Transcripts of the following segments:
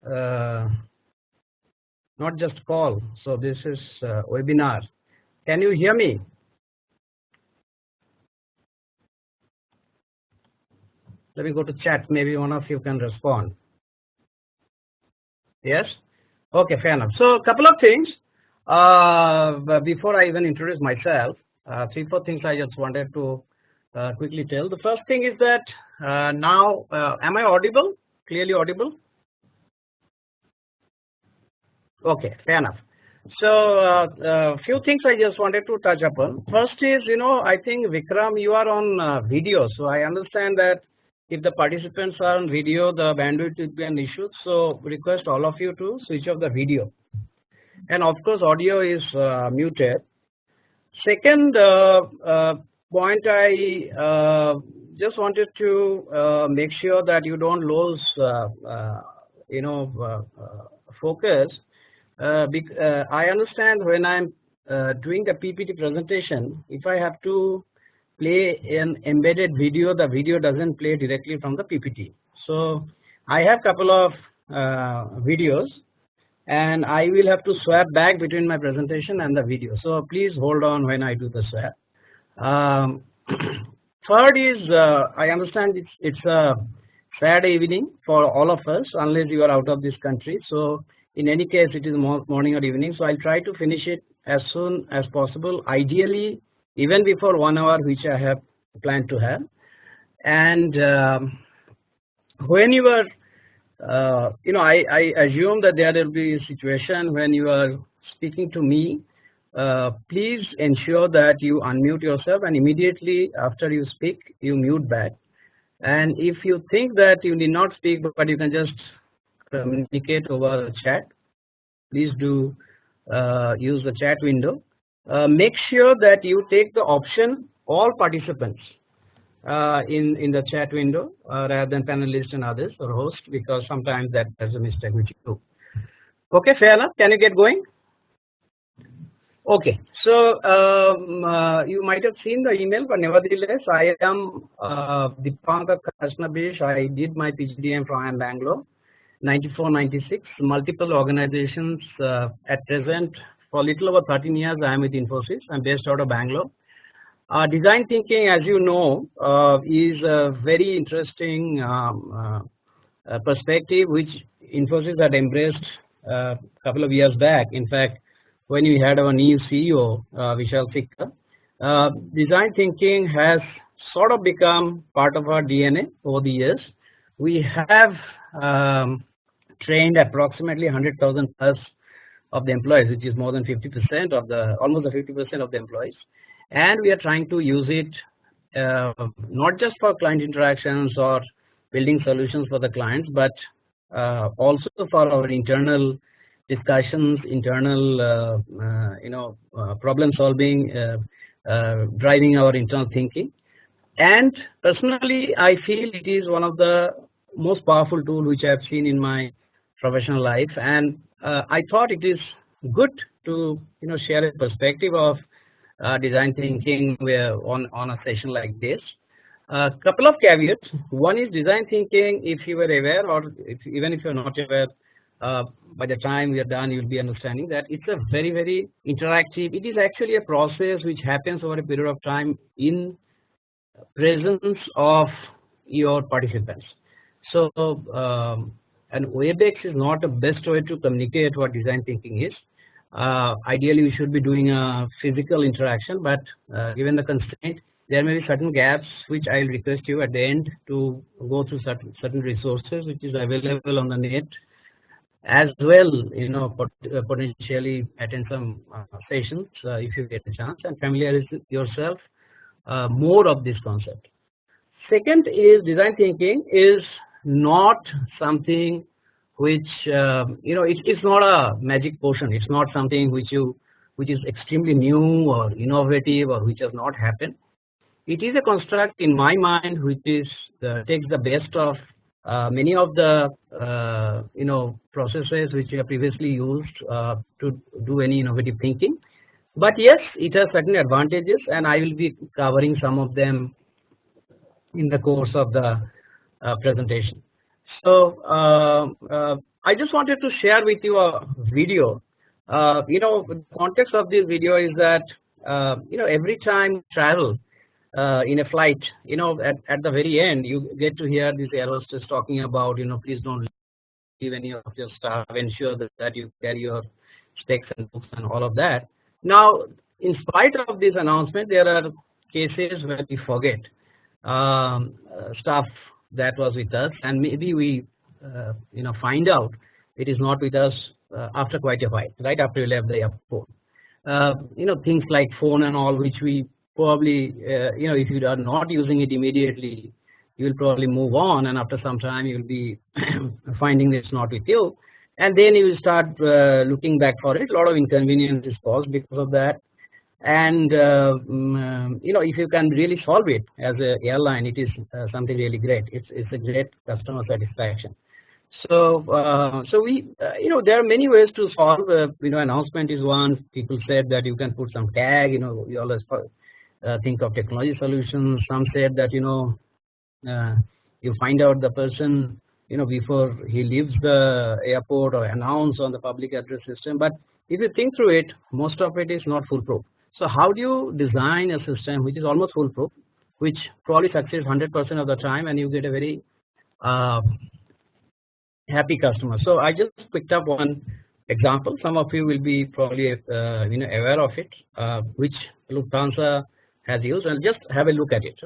not just call. So this is webinar. Can you hear me? Let me go to chat. Maybe one of you can respond. Yes? Okay, fair enough. So a couple of things. Before I even introduce myself, 3-4 things I just wanted to quickly tell. The first thing is that now, am I audible? Clearly audible? Okay, fair enough. So a few things I just wanted to touch upon. First is, I think Vikram, you are on video. So I understand that if the participants are on video, the bandwidth will be an issue. So request all of you to switch off the video. And of course, audio is muted. Second point, I just wanted to make sure that you don't lose, focus. I understand when I'm doing a PPT presentation, if I have to play an embedded video, the video doesn't play directly from the PPT. So I have couple of videos, and I will have to swap back between my presentation and the video. So please hold on when I do the swap. Third is, I understand it's a sad evening for all of us, unless you are out of this country. So in any case, it is morning or evening. So I'll try to finish it as soon as possible, ideally even before 1 hour, which I have planned to have. And when you are I assume that there will be a situation when you are speaking to me. Please ensure that you unmute yourself, and immediately after you speak, you mute back. And if you think that you need not speak, but you can just communicate over the chat, please do use the chat window. Make sure that you take the option all participants in the chat window rather than panelists and others or host, because sometimes that's a mistake which you do. Okay, fair enough. Can you get going? Okay, so you might have seen the email, but nevertheless, I am Dipankar Khasnabish. I did my PGDM from Bangalore, 94-96, multiple organizations. At present, for a little over 13 years, I am with Infosys. I'm based out of Bangalore. Design thinking, as you know, is a very interesting perspective which Infosys had embraced a couple of years back. In fact, when we had our new CEO, Vishal Sikka, design thinking has sort of become part of our DNA over the years. We have trained approximately 100,000 plus of the employees, which is more than 50% of the, almost 50% of the employees. And we are trying to use it not just for client interactions or building solutions for the clients, but also for our internal discussions, internal problem solving, driving our internal thinking. And personally, I feel it is one of the most powerful tools which I have seen in my professional life. And I thought it is good to share a perspective of design thinking on a session like this. A couple of caveats. One is design thinking, if you were aware, or even if you're not aware, by the time we are done, you'll be understanding that it's a very, very interactive. It is actually a process which happens over a period of time in presence of your participants. So, and WebEx is not the best way to communicate what design thinking is. Ideally, we should be doing a physical interaction, but given the constraint, there may be certain gaps which I'll request you at the end to go through certain resources which is available on the net, as well, potentially attend some sessions if you get a chance, and familiarize yourself more of this concept. Second is design thinking is not something which it's not a magic potion. It's not something which is extremely new or innovative or which has not happened. It is a construct in my mind which is takes the best of many of the processes which we have previously used to do any innovative thinking. But yes, it has certain advantages, and I will be covering some of them in the course of the presentation. So I just wanted to share with you a video. The context of this video is that every time you travel in a flight, at the very end you get to hear this air hostess talking about, please don't leave any of your stuff, ensure that you carry your specs and books and all of that. Now, in spite of this announcement, there are cases where we forget stuff that was with us, and maybe we find out it is not with us after quite a while, right after we left the airport. Things like phone and all, which we probably if you are not using it immediately, you will probably move on, and after some time you will be finding it's not with you, and then you will start looking back for it. A lot of inconvenience is caused because of that. And if you can really solve it as an airline, it is something really great. It's a great customer satisfaction. So we there are many ways to solve. Announcement is one. People said that you can put some tag. We always think of technology solutions. Some said that you find out the person before he leaves the airport, or announce on the public address system. But if you think through it, most of it is not foolproof. So how do you design a system which is almost foolproof, which probably succeeds 100% of the time, and you get a very happy customer? So I just picked up one example. Some of you will be probably aware of it, which Lufthansa has used, and just have a look at it.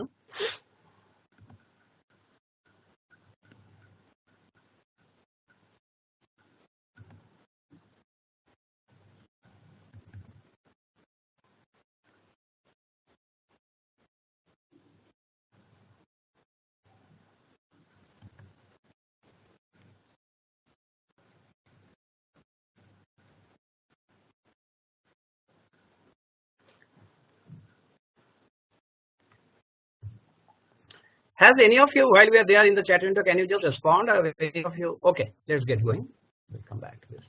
Has any of you, while we are there in the chat window, can you just respond? Any of you? Okay, let's get going. We'll come back to this.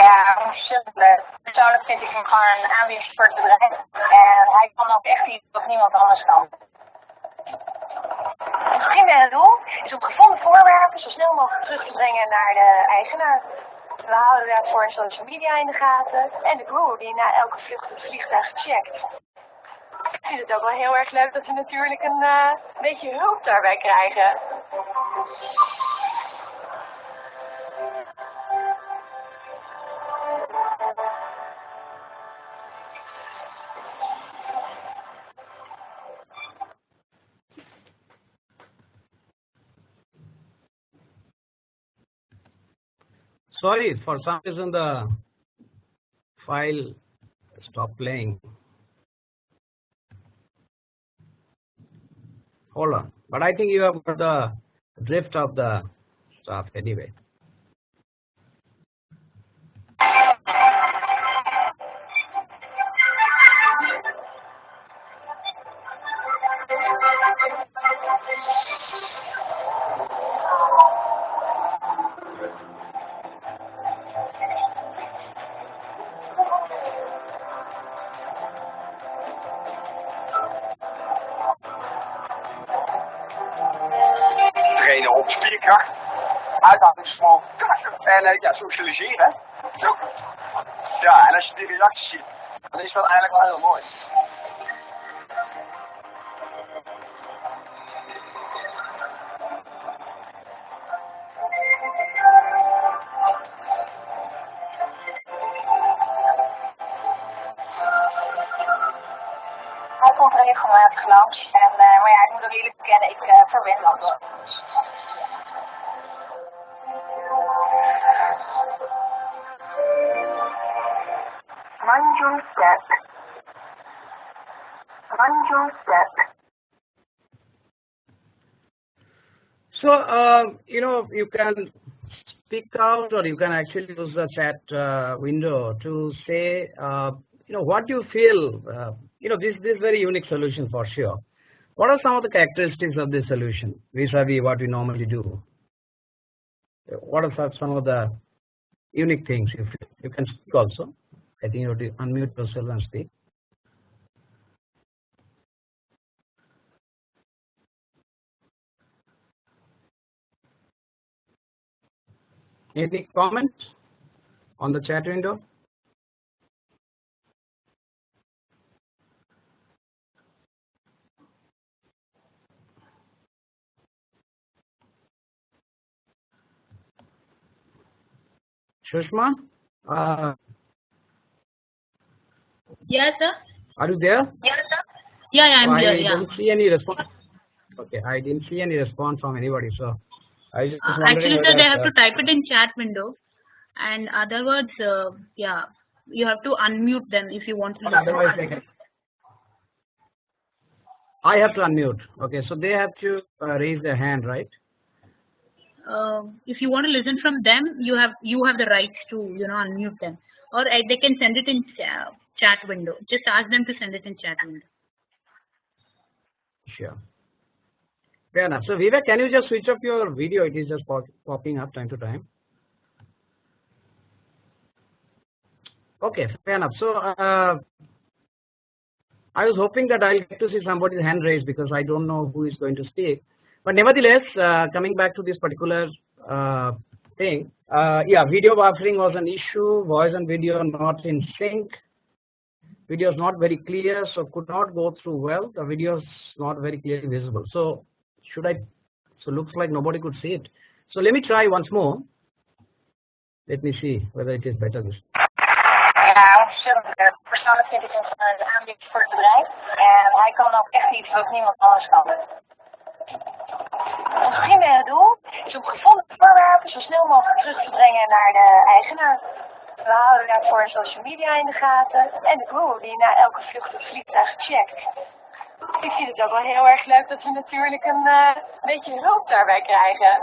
Ja, verschillende. Persoonlijk vind ik hem gewoon een aanwinst voor het bedrijf. En hij kan ook echt iets wat niemand anders kan. Het primaire doel is om gevonden voorwerpen zo snel mogelijk terug te brengen naar de eigenaar. We houden daarvoor social media in de gaten en de crew die na elke vlucht het vliegtuig checkt. Ik vind het ook wel heel erg leuk dat we natuurlijk een beetje hulp daarbij krijgen. Sorry, for some reason the file stopped playing. Hold on, but I think you have got the drift of the stuff anyway. Trainen op spierkracht, uithoudingsvermogen en ja, socialiseren. Zo. Ja, en als je die reacties ziet, dan is dat eigenlijk wel heel mooi. Hij komt er regelmatig langs. Maar ja, ik moet ook eerlijk bekennen, ik verwen dat wel. Mind your step. Mind your step. So you can speak out, or you can actually use the chat window to say what you feel. This very unique solution for sure. What are some of the characteristics of this solution vis-a-vis what we normally do? What are some of the unique things you feel? You can speak also. I think you have to unmute yourself and speak. Any comment on the chat window? Shushma? Yes, sir. Are you there? Yes, sir. Yeah, I'm here. I don't see any response. Okay, I didn't see any response from anybody, so I was just wondering. Actually, sir, they have to type it in chat window, and other words, yeah, you have to unmute them if you want to. Otherwise, they can. I have to unmute. Okay, so they have to raise their hand, right? If you want to listen from them, you have the right to unmute them, or they can send it in chat window. Just ask them to send it in chat window. Sure. Fair enough. So Vivek, can you just switch off your video? It is just popping up time to time. Okay, fair enough. So I was hoping that I'll get to see somebody's hand raised because I don't know who is going to speak. But nevertheless, coming back to this particular thing, yeah, video buffering was an issue. Voice and video not in sync. Video is not very clear, so could not go through well. The video is not very clearly visible. So should I? So looks like nobody could see it. So let me try once more. Let me see whether it is better this. Ja, ontzettend. Persoonlijk vind ik het een aanbieding voor het bedrijf. En hij kan ook echt iets wat niemand anders kan. Ons primaire doel is om gevonden voorwerpen zo snel mogelijk terug te brengen naar de eigenaar. We houden daarvoor social media in de gaten en de crew die na elke vlucht het vliegtuig checkt. Ik vind het ook wel heel erg leuk dat we natuurlijk een beetje hulp daarbij krijgen.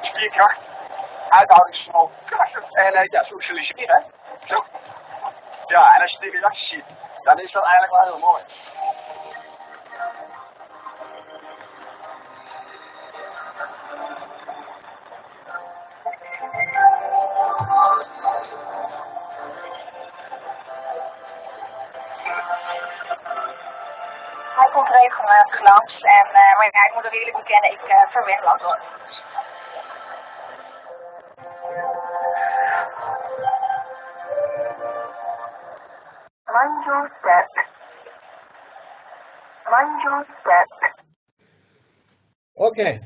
Spierkracht, uithoudingsvermogen en ja, socialiseren. Zo. Ja, en als je die reacties ziet, dan is dat eigenlijk wel heel mooi. Hij komt regelmatig langs en maar ja, ik moet er eerlijk bekennen, ik verwen wat hoor. Mind your step. Mind your step. Okay.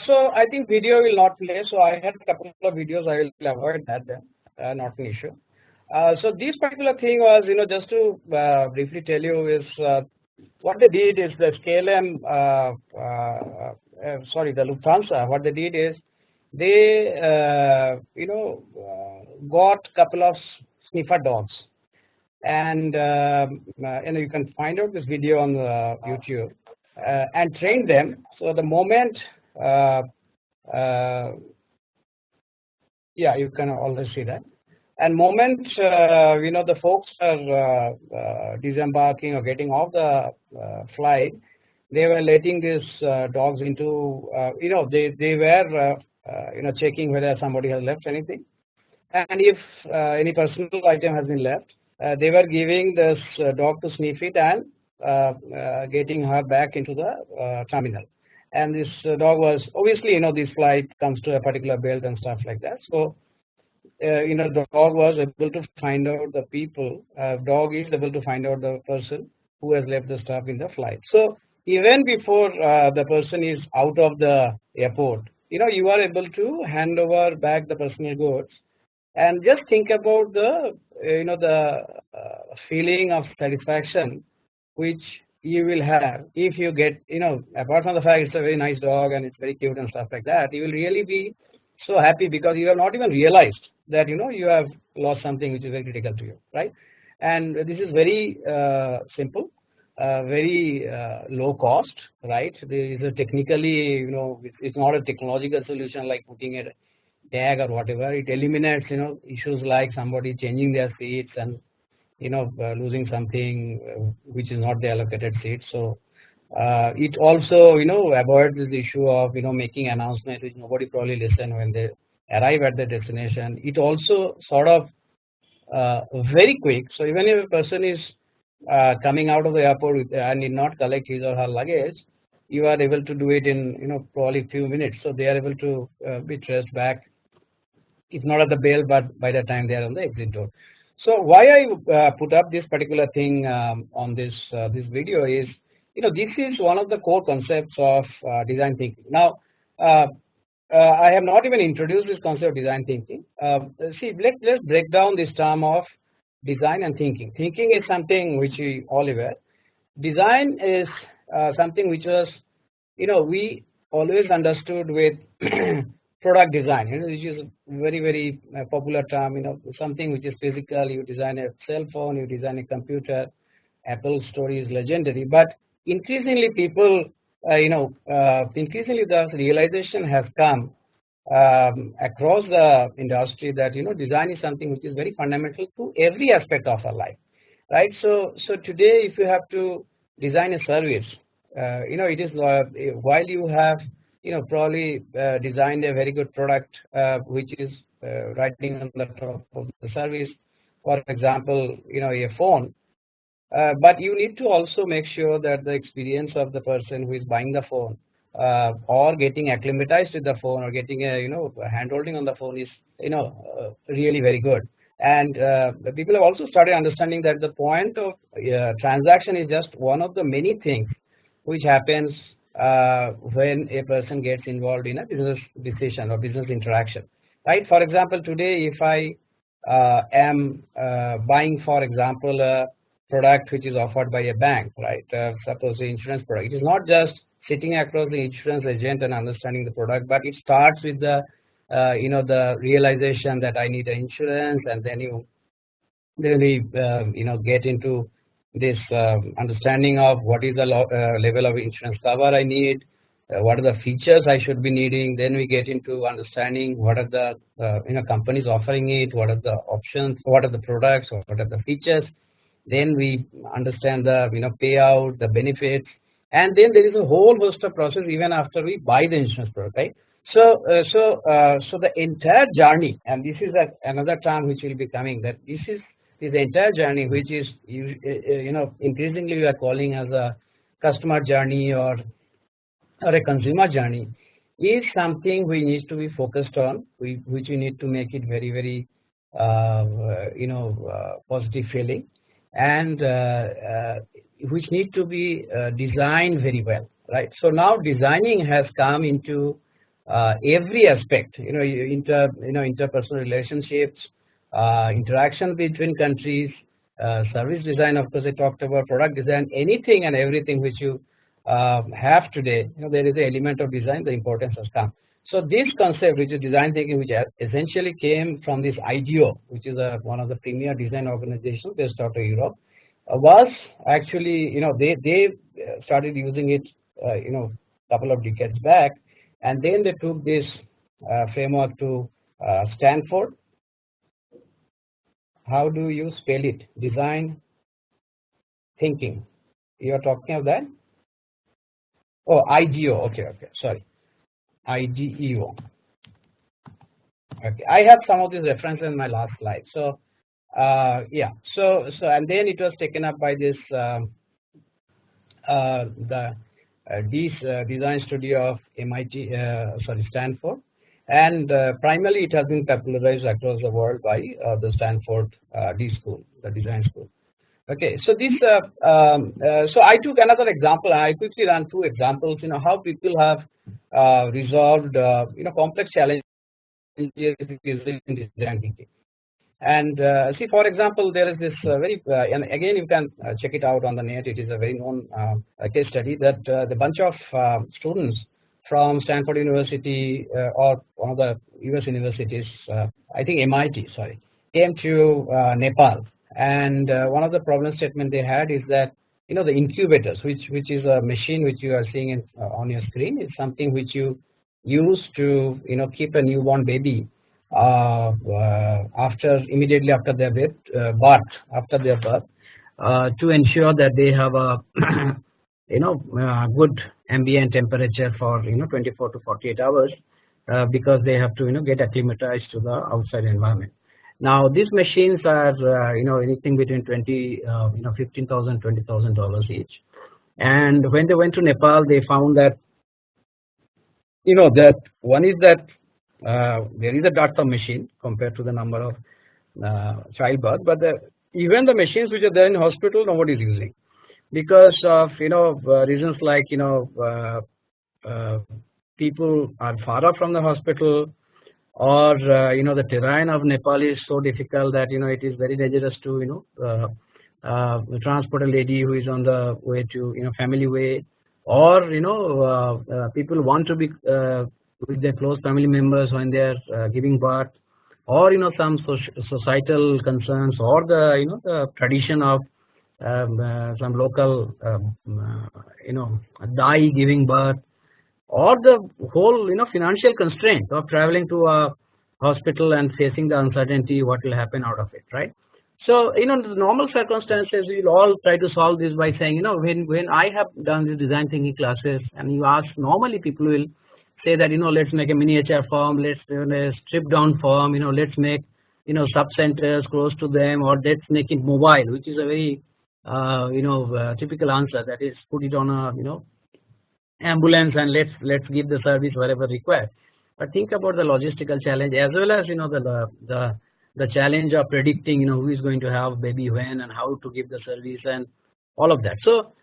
So I think video will not play. So I had a couple of videos. I will avoid that then. Not an issue. So this particular thing was, just to briefly tell you is what they did is the KLM, sorry, the Lufthansa. What they did is they, got couple of sniffer dogs, and you can find out this video on YouTube, and train them. So the moment, yeah, you can always see that. And moment the folks are disembarking or getting off the flight, they were letting these dogs into, they were checking whether somebody has left anything, and if any personal item has been left, they were giving this dog to sniff it and getting her back into the terminal. And this dog was obviously, this flight comes to a particular belt and stuff like that. So the dog was able to find out the people. Dog is able to find out the person who has left the stuff in the flight. So even before the person is out of the airport, you are able to hand over back the personal goods, and just think about the the feeling of satisfaction which you will have if you get, apart from the fact it's a very nice dog and it's very cute and stuff like that, you will really be so happy because you have not even realized that you have lost something which is very critical to you, right? And this is very simple. very low cost, right? There is a technically, it's not a technological solution like putting a tag or whatever. It eliminates, issues like somebody changing their seats and, losing something which is not the allocated seat. So it also, avoids the issue of, making announcements which nobody probably listen when they arrive at the destination. It also sort of very quick. So even if a person is coming out of the airport and did not collect his or her luggage, you are able to do it in probably few minutes. So they are able to be traced back, if not at the bell, but by the time they are on the exit door. So why I put up this particular thing on this video is, this is one of the core concepts of design thinking. Now, I have not even introduced this concept of design thinking. See, let's break down this term of design and thinking. Thinking is something which we all aware. Design is something which was, we always understood with product design, which is a very popular term, something which is physical. You design a cell phone, you design a computer. Apple's story is legendary, but increasingly people, increasingly the realization has come across the industry that design is something which is very fundamental to every aspect of our life, right? So today, if you have to design a service, it is while you have probably designed a very good product which is riding on the top of the service, for example, a phone. But you need to also make sure that the experience of the person who is buying the phone or getting acclimatized with the phone or getting a hand holding on the phone is really very good. And the people have also started understanding that the point of transaction is just one of the many things which happens when a person gets involved in a business decision or business interaction, right? For example, today if I am buying, for example, a product which is offered by a bank, right? Suppose the insurance product. It is not just sitting across the insurance agent and understanding the product, but it starts with the the realization that I need an insurance, and then you really get into this understanding of what is the level of insurance cover I need, what are the features I should be needing. Then we get into understanding what are the companies offering it, what are the options, what are the products, or what are the features. Then we understand the payout, the benefits, and then there is a whole host of process even after we buy the insurance product, right? So the entire journey, and this is another term which will be coming, that this entire journey, which is increasingly we are calling as a customer journey or a consumer journey, is something we need to be focused on, which we need to make it very positive feeling, and which need to be designed very well, right? So now designing has come into every aspect, interpersonal relationships, interaction between countries, service design, of course I talked about, product design, anything and everything which you have today, there is an element of design, the importance has come. So this concept, which is design thinking, which essentially came from this IDEO, which is one of the premier design organizations based out of Europe, was actually, they started using it, couple of decades back, and then they took this framework to Stanford. How do you spell it? Design thinking. You are talking of that? Oh, IDEO. Okay, sorry. IDEO. Okay, I have some of these references in my last slide. So yeah, so and then it was taken up by this the design studio of MIT, Stanford, and primarily it has been popularized across the world by the Stanford D School, the design school. Okay, so this so I took another example. I quickly ran two examples. How people have resolved complex challenges using design thinking. And see, for example, there is this very and again you can check it out on the net. It is a very known case study that the bunch of students from Stanford University or one of the US universities, I think MIT, sorry, came to Nepal. And one of the problem statement they had is that the incubators, which is a machine which you are seeing in, on your screen, is something which you use to keep a newborn baby immediately after their birth, to ensure that they have a good ambient temperature for 24 to 48 hours, because they have to get acclimatized to the outside environment. Now these machines are anything between $15,000 $20,000 each. And when they went to Nepal, they found that that one is that there is a dearth of machine compared to the number of childbirth, but even the machines which are there in hospital, nobody is using, because of reasons like people are far off from the hospital, or the terrain of Nepal is so difficult that it is very dangerous to transport a lady who is on the way to family way, or people want to be with their close family members when they are giving birth, or some societal concerns, or the tradition of some local dai giving birth, or the whole financial constraint of traveling to a hospital and facing the uncertainty what will happen out of it, right? So in the normal circumstances, we'll all try to solve this by saying, when I have done the design thinking classes, and you ask, normally people will say that let's make a miniature form, let's strip down form, let's make sub centers close to them, or let's make it mobile, which is a very typical answer, that is, put it on a ambulance and let's give the service wherever required. But think about the logistical challenge, as well as the challenge of predicting who is going to have baby when and how to give the service and all of that. So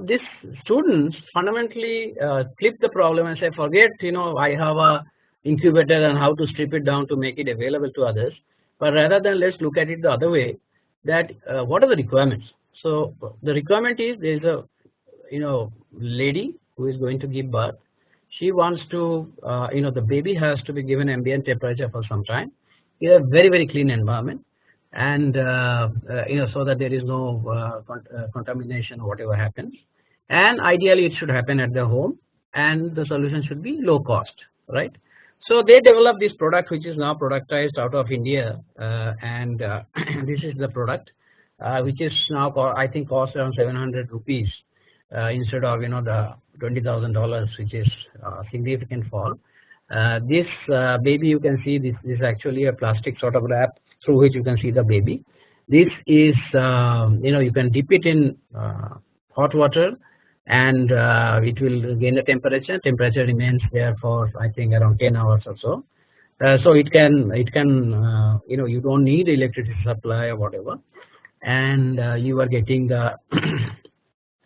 these students fundamentally flip the problem and say, forget I have a incubator and how to strip it down to make it available to others, but rather than let's look at it the other way, that what are the requirements. So the requirement is, there is a lady who is going to give birth. She wants to the baby has to be given ambient temperature for some time in a very, very clean environment, and so that there is no contamination or whatever happens, and ideally it should happen at the home, and the solution should be low cost, right? So they developed this product, which is now productized out of India, and this is the product, which is now I think cost around 700 rupees instead of the $20,000, which is a significant fall. This baby, you can see, this is actually a plastic sort of wrap through which you can see the baby. This is you can dip it in hot water, and it will gain the temperature. Temperature remains there for I think around 10 hours or so. So it can you don't need electricity supply or whatever, and you are getting the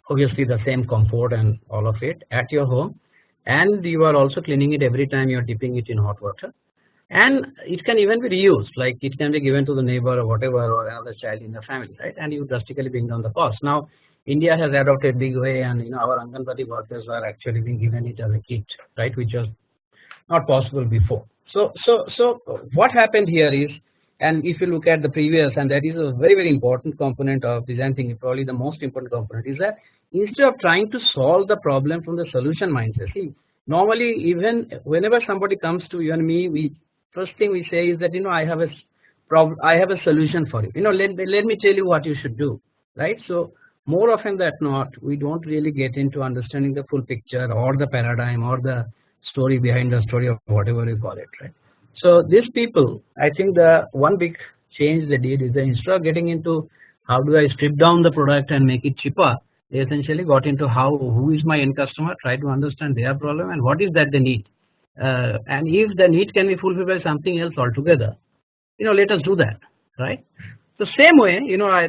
obviously the same comfort and all of it at your home, and you are also cleaning it every time you are dipping it in hot water, and it can even be reused, like it can be given to the neighbor or whatever, or another child in the family, right? And you drastically bring down the cost. Now India has adopted big way, and our Anganwadi workers are actually being given it as a kit, right, which was not possible before. So what happened here is, and if you look at the previous, and that is a very, very important component of design thinking, probably the most important component, is that instead of trying to solve the problem from the solution mindset, see, normally even whenever somebody comes to you and me, first thing we say is that I have a problem, I have a solution for you. Let me tell you what you should do, right? So more often than not, we don't really get into understanding the full picture or the paradigm or the story behind the story, or whatever you call it, right? So these people, I think the one big change they did is that instead of getting into how do I strip down the product and make it cheaper, they essentially got into who is my end customer, try to understand their problem and what is that they need, and if the need can be fulfilled by something else altogether, let us do that, right? So same way,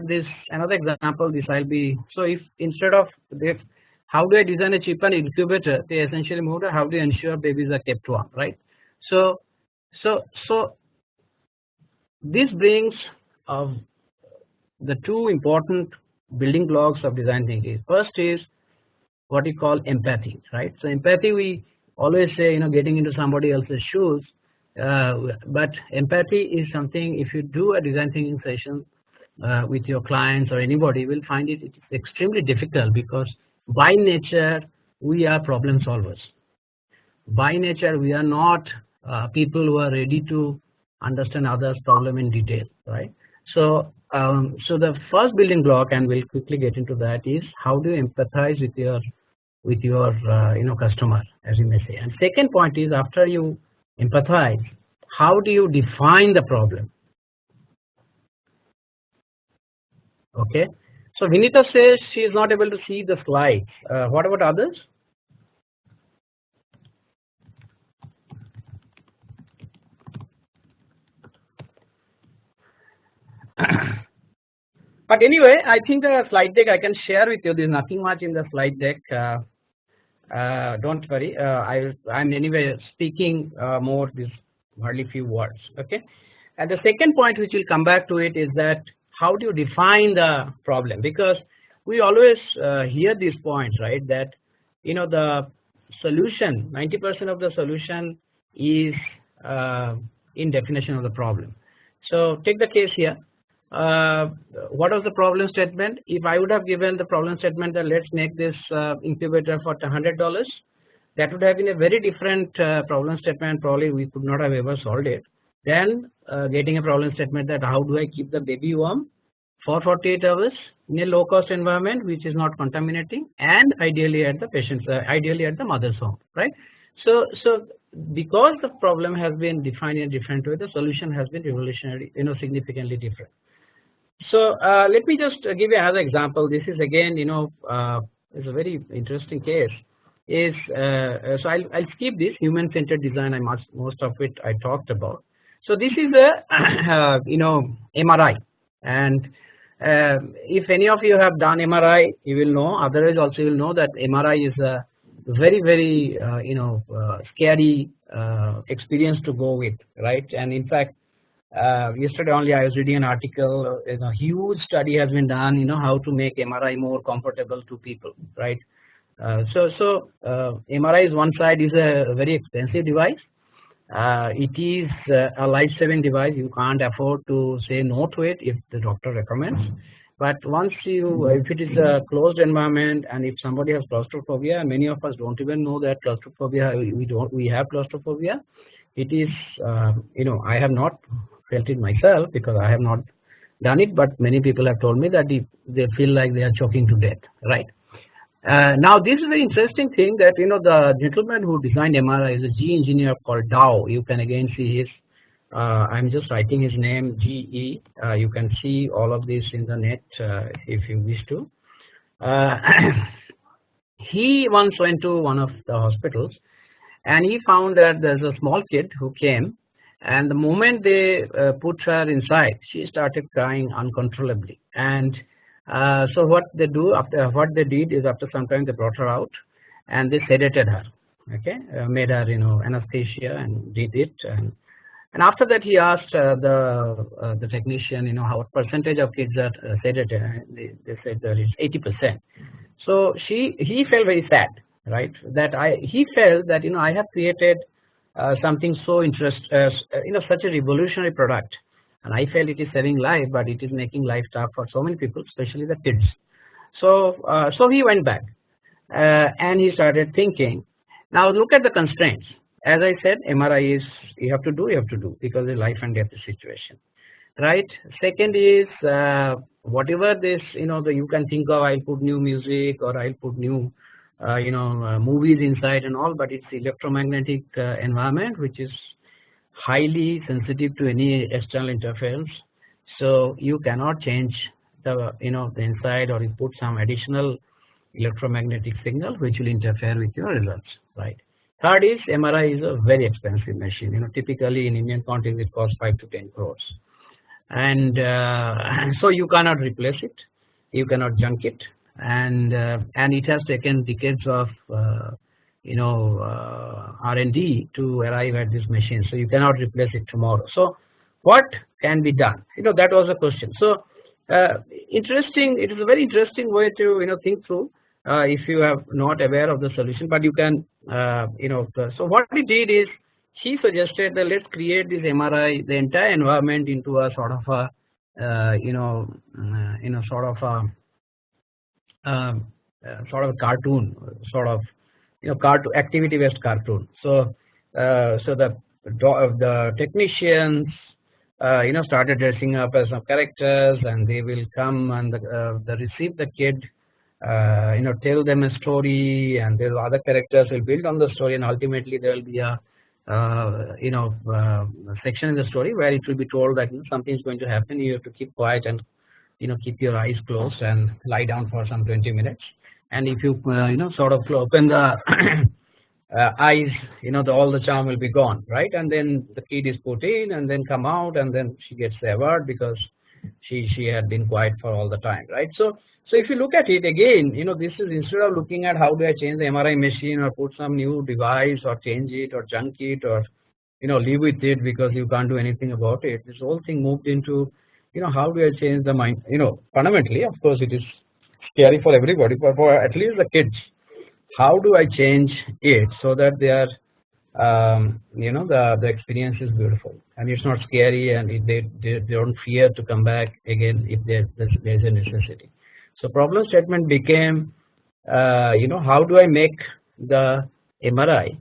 this another example, this I'll be, so if instead of this, how do I design a cheaper incubator, they essentially moved to how do you ensure babies are kept warm, right? So this brings the two important building blocks of design thinking. First is what we call empathy, right? So empathy, we always say, getting into somebody else's shoes, but empathy is something, if you do a design thinking session, with your clients or anybody will find it extremely difficult, because by nature we are problem solvers. By nature we are not people who are ready to understand others' problem in detail, right? So so the first building block, and we'll quickly get into that, is how do you empathize with your customer, as you may say. And second point is, after you empathize, how do you define the problem? Okay, so Vinita says she is not able to see the slides. What about others? But anyway, I think the slide deck I can share with you. There's nothing much in the slide deck. Don't worry. I'm anyway speaking more, this hardly few words. Okay. And the second point, which will come back to it, is that how do you define the problem? Because we always hear these points, right? That the solution, 90% of the solution is in definition of the problem. So take the case here. What was the problem statement? If I would have given the problem statement that let's make this incubator for $100, that would have been a very different problem statement. Probably we could not have ever solved it. Then getting a problem statement that how do I keep the baby warm for 48 hours in a low cost environment which is not contaminating, and ideally at the patient's, ideally at the mother's home, right? So because the problem has been defined in a different way, the solution has been revolutionary, sigsignificantly different. So let me just give you another example. This is again, is a very interesting case. So I'll skip this human-centered design. Most of it I talked about. So this is a MRI, and if any of you have done MRI, you will know. Otherwise, also you will know that MRI is a very very scary experience to go with, right? And in fact, yesterday only I was reading an article. A huge study has been done. How to make MRI more comfortable to people, right? So MRI is one side, is a very expensive device. It is a life-saving device. You can't afford to say no to it if the doctor recommends. But once if it is a closed environment, and if somebody has claustrophobia, and many of us don't even know that claustrophobia, we have claustrophobia. It is, I have not felt it myself because I have not done it, but many people have told me that they feel like they are choking to death, right? Now this is a very interesting thing that the gentleman who designed MRI is a G engineer called Dow. You can again see his. I'm just writing his name, GE. You can see all of this in the net if you wish to. He once went to one of the hospitals, and he found that there's a small kid who came, and the moment they put her inside, she started crying uncontrollably. And so what they did is, after some time they brought her out and they sedated her. Okay, made her anesthesia and did it. And after that he asked the technician, what percentage of kids are sedated. They said that it's 80%. So he felt very sad, right? That he felt that I have created something so such a revolutionary product, and I felt it is saving life, but it is making life tough for so many people, especially the kids. So he went back and he started thinking. Now look at the constraints. As I said, MRI is you have to do because it's life and death situation, right? Second is whatever this you can think of. I'll put new music, or I'll put new movies inside and all, but it's electromagnetic environment which is highly sensitive to any external interference. So you cannot change the the inside, or you put some additional electromagnetic signal which will interfere with your results, right? Third is MRI is a very expensive machine. Typically in Indian context it costs 5 to 10 crores, and so you cannot replace it, you cannot junk it, and it has taken decades of R&D to arrive at this machine. So you cannot replace it tomorrow. So what can be done? That was the question. So interesting. It is a very interesting way to think through. If you are not aware of the solution, but you can so what he did is he suggested that let's create this MRI, the entire environment, into a sort of a sort of a cartoon, sort of cartoon activity based cartoon. So the technicians started dressing up as some characters, and they will come and they receive the kid, tell them a story, and the other characters will build on the story, and ultimately there will be a section in the story where it will be told that something is going to happen. You have to keep quiet and keep your eyes closed and lie down for some 20 minutes. And if you sort of open the eyes, all the charm will be gone, right? And then the kid is put in and then come out, and then she gets the award because she had been quiet for all the time, right? So if you look at it again, this is, instead of looking at how do I change the MRI machine or put some new device or change it or junk it or live with it because you can't do anything about it. This whole thing moved into how do I change the mind? Fundamentally, of course, it is scary for everybody, but for at least the kids, how do I change it so that they are the experience is beautiful and it's not scary, and they don't fear to come back again if there's a necessity. So problem statement became how do I make the MRI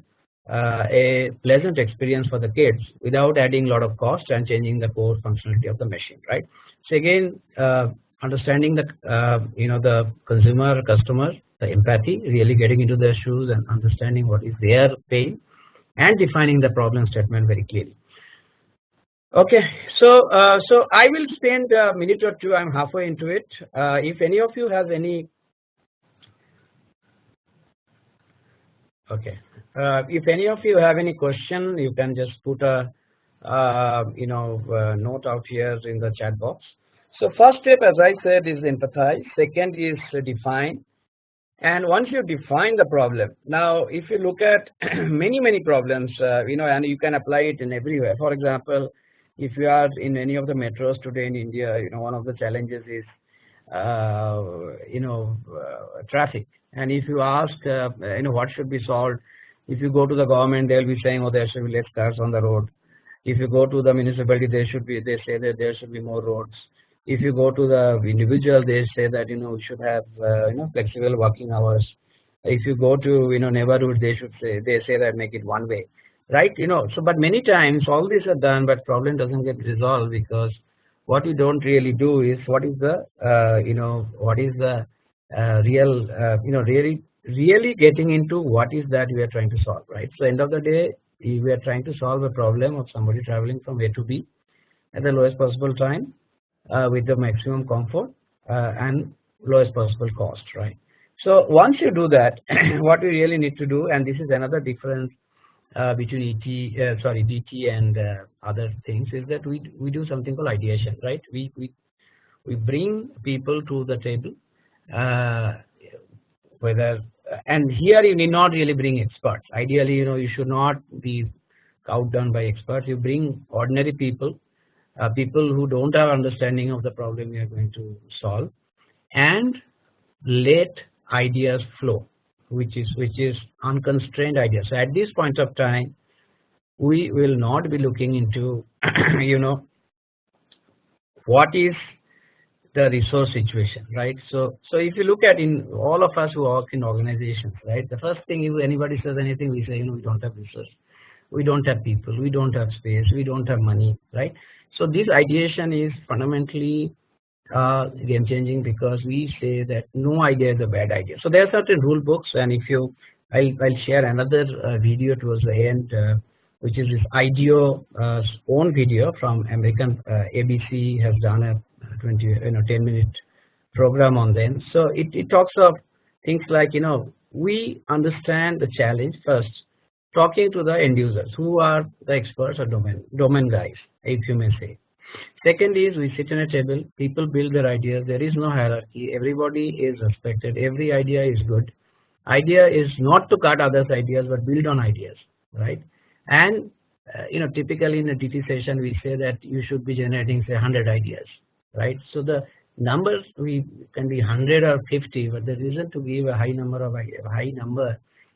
a pleasant experience for the kids without adding a lot of cost and changing the core functionality of the machine, right? So again, understanding the the customer, the empathy, really getting into their shoes and understanding what is their pain, and defining the problem statement very clearly. Okay, so I will spend a minute or two. I'm halfway into it. If any of you has any, okay, if any of you have any question, you can just put a note out here in the chat box. So first step, as I said, is empathize. Second is define. And once you define the problem, now if you look at many problems, and you can apply it in everywhere. For example, if you are in any of the metros today in India, one of the challenges is traffic. And if you ask what should be solved, if you go to the government, they'll be saying, oh, there should be less cars on the road. If you go to the municipality, they say that there should be more roads. If you go to the individual, they say that we should have flexible working hours. If you go to neighborhood, they say that make it one way, right? So but many times all these are done, but problem doesn't get resolved because what we don't really do is what is the real really getting into what is that we are trying to solve, right? So end of the day, we are trying to solve a problem of somebody traveling from A to B at the lowest possible time. With the maximum comfort and lowest possible cost, right? So once you do that, what we really need to do, and this is another difference between DT and other things, is that we do something called ideation, right? We bring people to the table, and here you need not really bring experts. Ideally, you should not be outdone by experts. You bring ordinary people. People who don't have understanding of the problem we are going to solve, and let ideas flow, which is unconstrained ideas. So at this point of time, we will not be looking into what is the resource situation, right? So if you look at in all of us who work in organizations, right, the first thing if anybody says anything, we say we don't have resource, we don't have people, we don't have space, we don't have money, right? So this ideation is fundamentally game changing because we say that no idea is a bad idea. So there are certain rule books, and if you, I'll share another video towards the end, which is this IDEO own video from American ABC has done a 10-minute program on them. So it talks of things like we understand the challenge first, talking to the end users who are the experts or domain guys, if you may say. Second is we sit in a table, people build their ideas, there is no hierarchy, everybody is respected, every idea is good. Idea is not to cut others' ideas but build on ideas, right? And typically in a DT session we say that you should be generating say 100 ideas, right? So the numbers we can be 100 or 50, but the reason to give a high number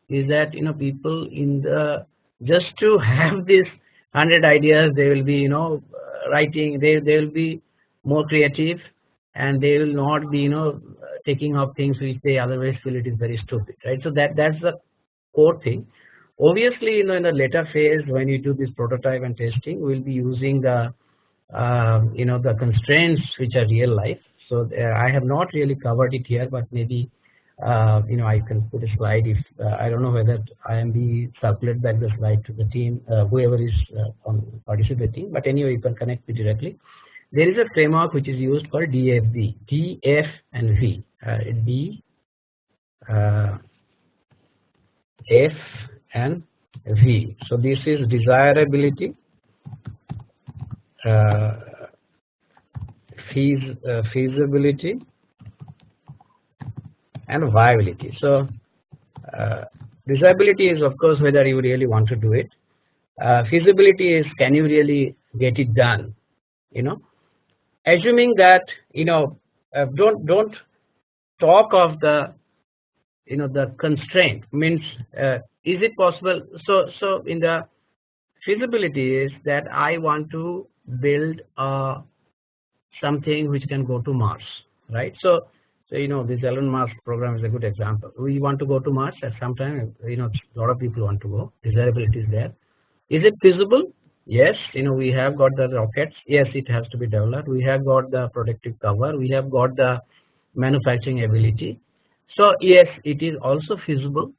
is that people in the just to have this 100 ideas, they will be writing, they will be more creative, and they will not be taking up things which they otherwise feel it is very stupid, right? So that's the core thing. Obviously, in the later phase when you do this prototype and testing, we'll be using the the constraints which are real life. So I have not really covered it here, but maybe I can put a slide if I don't know whether IMB circulate back the slide to the team, whoever is participating. But anyway, you can connect me directly. There is a framework which is used called DFV, D, F, and V. D, F, and V. So this is desirability, feasibility, and viability. So desirability is, of course, whether you really want to do it. Feasibility is, can you really get it done? Assuming that don't talk of the the constraint, means is it possible? So in the feasibility is that I want to build something which can go to Mars, right? So this Elon Musk program is a good example. We want to go to Mars at some time. A lot of people want to go. Desirability is there. Is it feasible? Yes. We have got the rockets. Yes, it has to be developed. We have got the protective cover. We have got the manufacturing ability. So yes, it is also feasible.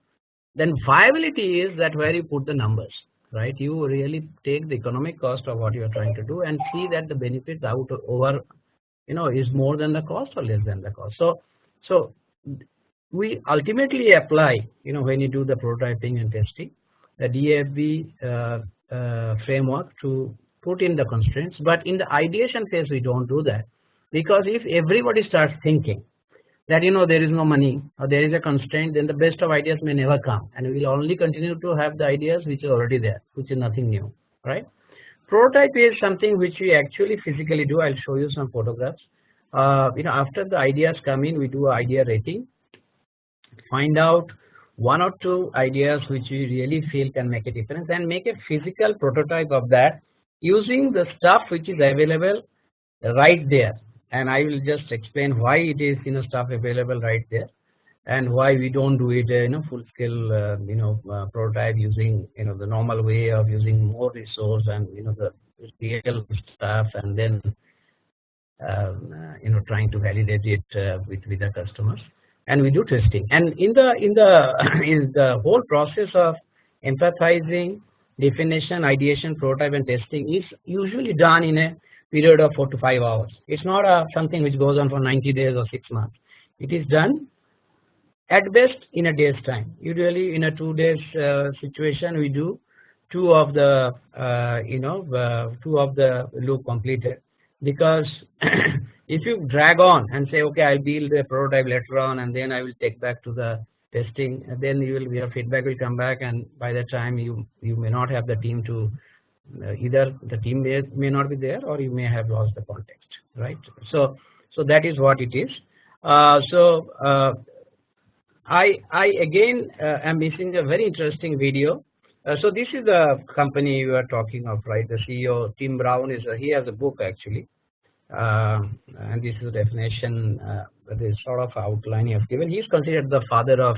Then viability is that where you put the numbers, right? You really take the economic cost of what you are trying to do and see that the benefits over is more than the cost or less than the cost. So we ultimately apply when you do the prototyping and testing the DFV framework to put in the constraints. But in the ideation phase we don't do that, because if everybody starts thinking that there is no money or there is a constraint, then the best of ideas may never come, and we will only continue to have the ideas which are already there, which is nothing new, right? Prototype is something which we actually physically do. I'll show you some photographs. After the ideas come in, we do idea rating, find out 1 or 2 ideas which we really feel can make a difference, and make a physical prototype of that using the stuff which is available right there. And I will just explain why it is stuff available right there, and why we don't do it full scale prototype using the normal way of using more resource and the real stuff, and then trying to validate it with the customers. And we do testing, and in the whole process of empathizing, definition, ideation, prototype, and testing is usually done in a period of 4 to 5 hours. It's not something which goes on for 90 days or 6 months. It is done at best in a day's time. Usually in a 2 days situation, we do 2 of the 2 of the loop completed, because if you drag on and say, okay, I'll build a prototype later on and then I will take back to the testing, and then your feedback will come back, and by the time you may not have the team to either the team may not be there, or you may have lost the context, right? So that is what it is. I again am missing a very interesting video. So this is the company we are talking of, right? The CEO Tim Brown he has a book actually, and this is a definition, this sort of outline he has given. He is considered the father of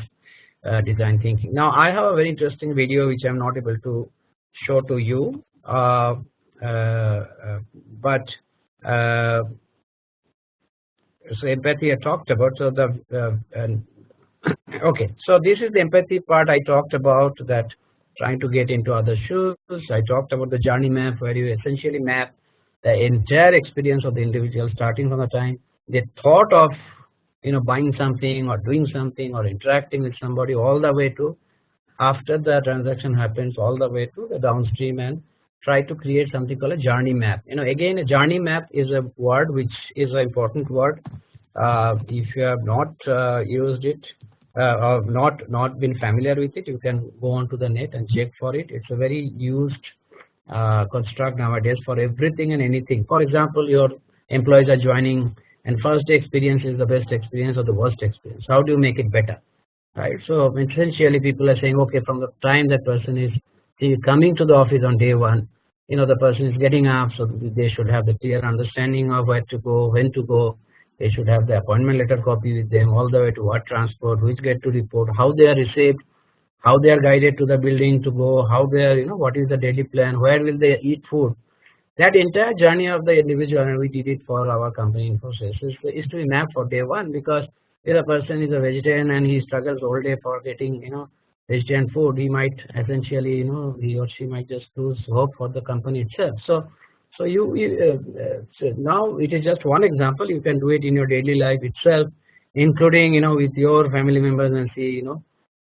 design thinking. Now I have a very interesting video which I am not able to show to you. So empathy I talked about. So okay, so this is the empathy part I talked about, that trying to get into other shoes. I talked about the journey map, where you essentially map the entire experience of the individual, starting from the time they thought of buying something or doing something or interacting with somebody, all the way to after the transaction happens, all the way to the downstream, and try to create something called a journey map. Again, a journey map is a word which is an important word. If you have not used it or not been familiar with it, you can go onto the net and check for it. It's a very used construct nowadays for everything and anything. For example, your employees are joining, and first day experience is the best experience or the worst experience. How do you make it better, right? So essentially, people are saying, okay, from the time that person is coming to the office on day 1, the person is getting up, so they should have the clear understanding of where to go, when to go. They should have the appointment letter copy with them, all the way to what transport, which gate to report, how they are received, how they are guided to the building to go, how they are, what is the daily plan, where will they eat food. That entire journey of the individual, and we did it for our company Infosys, is to be mapped for day one, because if a person is a vegetarian and he struggles all day for getting, vegetarian food, he might essentially, he or she might just lose hope for the company itself. So so now it is just one example. You can do it in your daily life itself, including, with your family members, and see,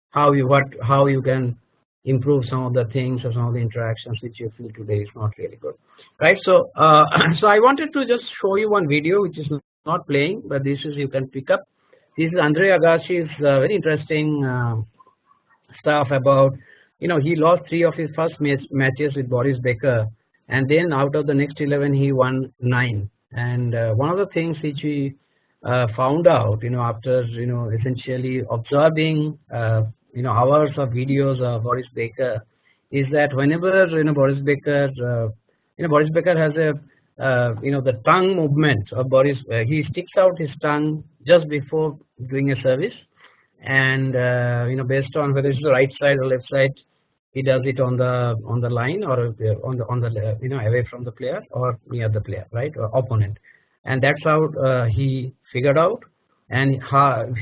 how you can improve some of the things or some of the interactions which you feel today is not really good, right? So so I wanted to just show you one video which is not playing, but this is, you can pick up. This is Andre Agassi's very interesting stuff about, he lost 3 of his first matches with Boris Becker, and then out of the next 11 he won 9. And one of the things which we found out, after essentially observing hours of videos of Boris Becker, is that whenever Boris Becker has a the tongue movement of Boris, he sticks out his tongue just before doing a service, and based on whether it's the right side or left side, he does it on the line, or on the away from the player or near the player, right, or opponent. And that's how he figured out, and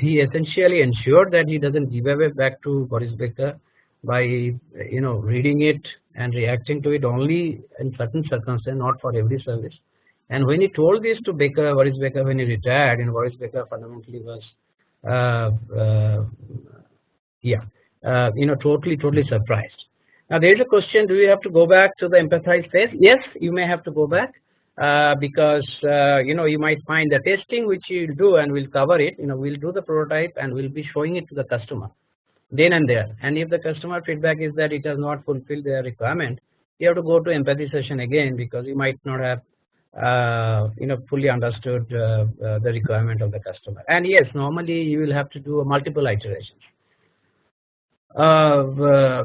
he essentially ensured that he doesn't give away back to Boris Becker by reading it and reacting to it only in certain circumstances, not for every service. And when he told this to Boris Becker, when he retired, Boris Becker fundamentally was totally surprised. Now there is a question: do you have to go back to the empathize phase? Yes, you may have to go back, because you might find the testing which you'll do, and we'll cover it. We'll do the prototype and we'll be showing it to the customer then and there. And if the customer feedback is that it has not fulfilled their requirement, you have to go to empathy session again, because you might not have fully understood the requirement of the customer. And yes, normally you will have to do multiple iterations,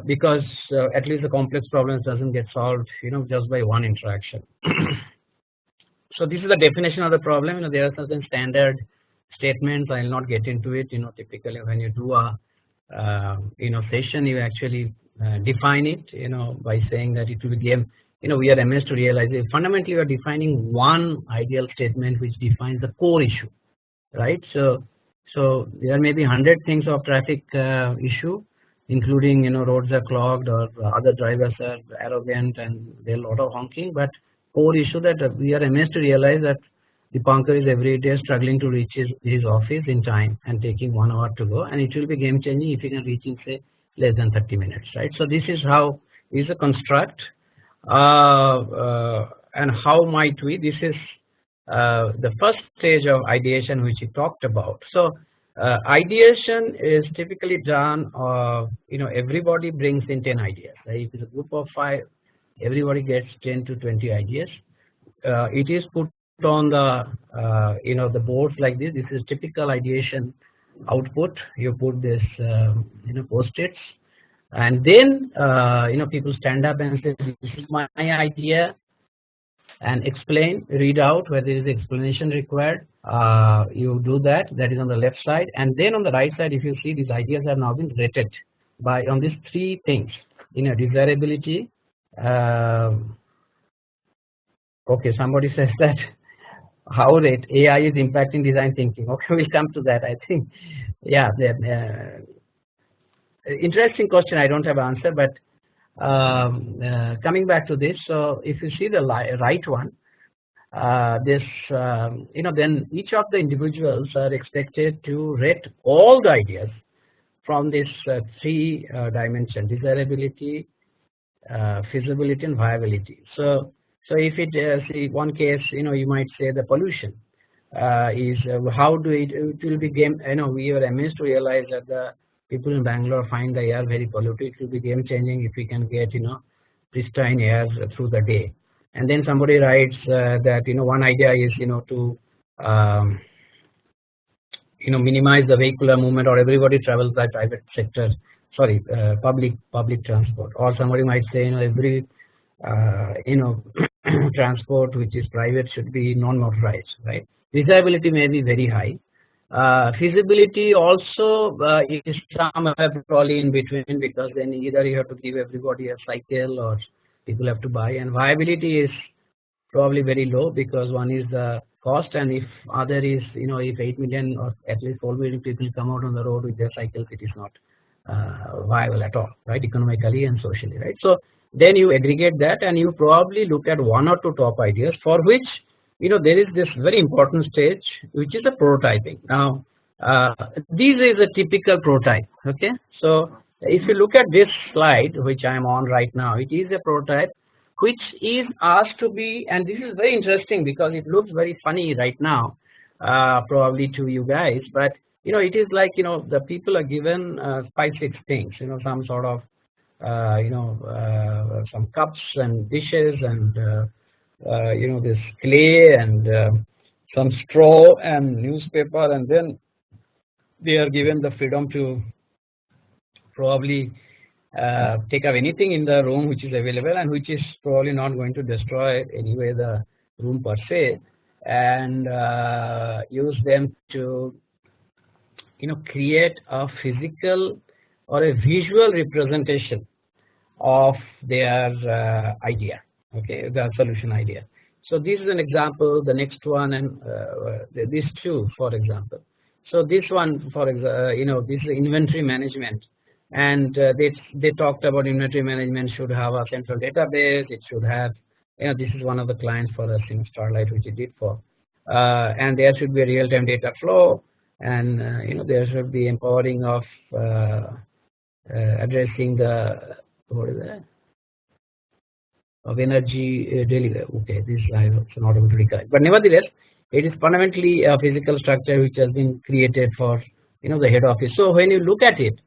because at least the complex problems doesn't get solved just by one interaction. So this is the definition of the problem. There are certain standard statements. I will not get into it. Typically when you do a session, you actually define it by saying that it will be game. We are amazed to realize that fundamentally we are defining one ideal statement which defines the core issue, right? So there may be 100 things of traffic issue, including roads are clogged, or other drivers are arrogant and there are a lot of honking, but core issue that we are amazed to realize that Dipankar is every day struggling to reach his office in time and taking 1 hour to go, and it will be game changing if he can reach in, say, less than 30 minutes, right? So this is how is a construct, and how might we? This is the first stage of ideation which he talked about. So ideation is typically done. Everybody brings in 10 ideas. Right? If it's a group of 5, everybody gets 10 to 20 ideas. It is put on the the boards like this. This is typical ideation output. You put this post-its, and then people stand up and say, this is my idea, and explain, read out where there is explanation required. You do that. That is on the left side, and then on the right side, if you see, these ideas have now been rated on these 3 things. Desirability. Okay, somebody says that how AI is impacting design thinking. Okay, we'll come to that. I think, yeah, interesting question. I don't have an answer, but coming back to this. So if you see the right one, this then each of the individuals are expected to rate all the ideas from this 3 dimension: desirability, feasibility, and viability. So if it see one case, you might say the pollution is how do it will be game. We are amazed to realize that the people in Bangalore find the air very polluted. It will be game changing if we can get pristine air through the day. And then somebody writes that one idea is to minimize the vehicular movement, or everybody travels by private sector, public transport. Or somebody might say every transport which is private should be non-motorized, right? Desirability may be very high. Feasibility also is somewhere probably in between, because then either you have to give everybody a cycle or people have to buy, and viability is probably very low, because one is the cost, and if other is, if 8 million or at least 4 million people come out on the road with their cycles, it is not viable at all, right, economically and socially, right? So then you aggregate that and you probably look at one or two top ideas, for which there is this very important stage which is the prototyping. Now this is a typical prototype. Okay, so if you look at this slide which I am on right now, it is a prototype which is asked to be, and this is very interesting because it looks very funny right now, probably to you guys, but it is like, the people are given 5-6 things, some sort of some cups and dishes and this clay and some straw and newspaper, and then they are given the freedom to probably take up anything in the room which is available and which is probably not going to destroy anyway the room per se, and use them to create a physical or a visual representation of their idea, okay, the solution idea. So this is an example, the next one, and these two, for example. So this one, for example, this is inventory management, and they talked about inventory management should have a central database. It should have, this is one of the clients for us in Starlight, which it did for, and there should be a real-time data flow, and there should be empowering of addressing the, what is that, of energy delivery. Okay, this I was not able to recall, but nevertheless, it is fundamentally a physical structure which has been created for the head office. So when you look at it,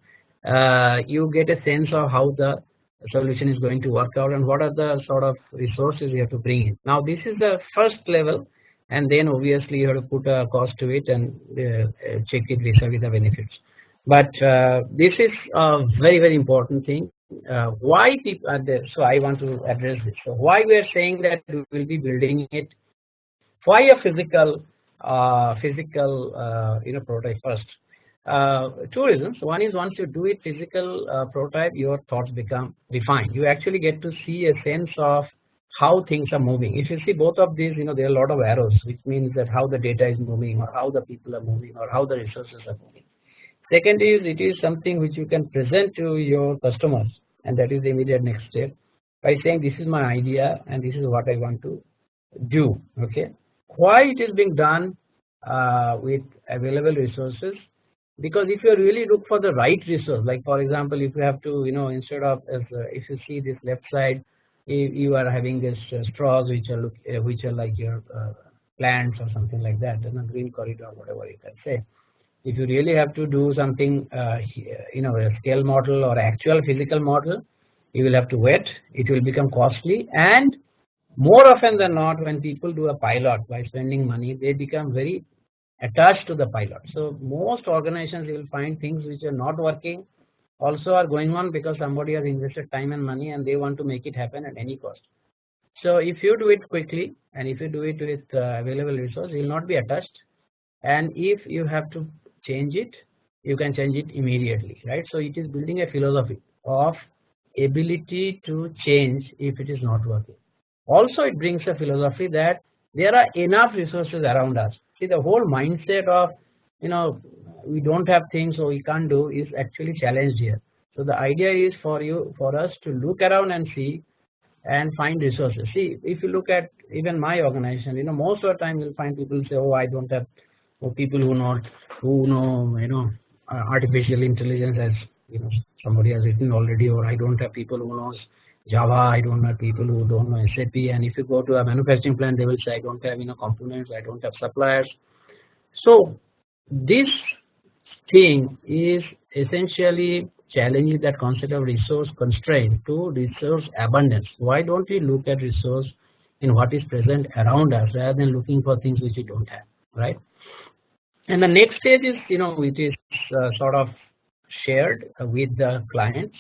you get a sense of how the solution is going to work out and what are the sort of resources you have to bring in. Now this is the first level, and then obviously you have to put a cost to it and check it vis-a-vis the benefits. But this is a very, very important thing. Why people are there? So I want to address this. So why we are saying that we will be building it? Why a physical prototype first? Two reasons. One is, once you do it physical prototype, your thoughts become refined. You actually get to see a sense of how things are moving. If you see both of these, there are a lot of arrows, which means that how the data is moving, or how the people are moving, or how the resources are moving. Second is, it is something which you can present to your customers, and that is the immediate next step, by saying this is my idea and this is what I want to do. Okay, why it is being done with available resources? Because if you really look for the right resource, like for example, if you have to, instead of, if you see this left side, if you are having this straws which are like your plants or something like that, and a green corridor, whatever you can say. If you really have to do something, a scale model or actual physical model, you will have to wait. It will become costly, and more often than not, when people do a pilot by spending money, they become very attached to the pilot. So most organizations, you will find things which are not working also are going on because somebody has invested time and money and they want to make it happen at any cost. So if you do it quickly and if you do it with available resource, you will not be attached, and if you have to change it, you can change it immediately, right? So it is building a philosophy of ability to change if it is not working. Also, it brings a philosophy that there are enough resources around us. See, the whole mindset of we don't have things so we can't do is actually challenged here. So the idea is for us to look around and see and find resources. See, if you look at even my organization, most of the time you'll find people say, oh, I don't have people who know artificial intelligence, as somebody has written already, or I don't have people who knows Java, I don't have people who don't know SAP. And if you go to a manufacturing plant, they will say, I don't have components, I don't have suppliers. So this thing is essentially challenging that concept of resource constraint to resource abundance. Why don't we look at resource in what is present around us rather than looking for things which we don't have, right? And the next stage is, it is sort of shared with the clients.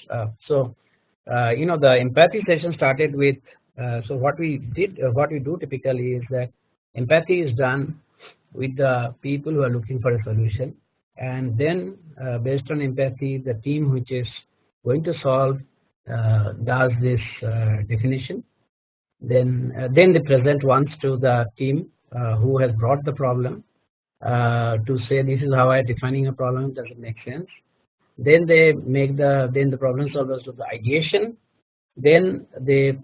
The empathy session started with So what we do typically is that empathy is done with the people who are looking for a solution, and then based on empathy, the team which is going to solve does this definition. Then they present once to the team who has brought the problem to say this is how I am defining a problem. Does it make sense? Then they make the problem solvers do the ideation. Then they